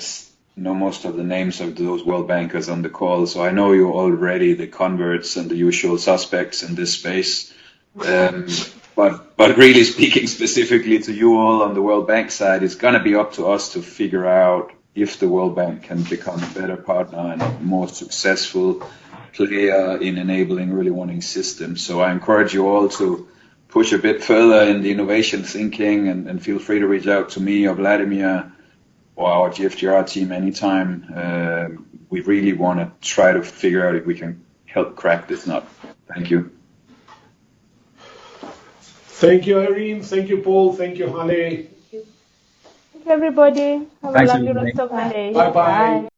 [SPEAKER 3] know most of the names of those World Bankers on the call, so I know you're already the converts and the usual suspects in this space. But really speaking specifically to you all on the World Bank side, it's going to be up to us to figure out if the World Bank can become a better partner and a more successful player in enabling early warning systems. So I encourage you all to push a bit further in the innovation thinking, and feel free to reach out to me or Vladimir or our GFGR team anytime. We really want to try to figure out if we can help crack this nut. Thank you.
[SPEAKER 1] Thank you, Irene. Thank you, Paul. Thank you, Haleh.
[SPEAKER 2] Thank you, everybody. Have
[SPEAKER 5] Thanks,
[SPEAKER 2] a lovely
[SPEAKER 5] everybody.
[SPEAKER 2] rest of the day.
[SPEAKER 1] Bye-bye.
[SPEAKER 2] Bye.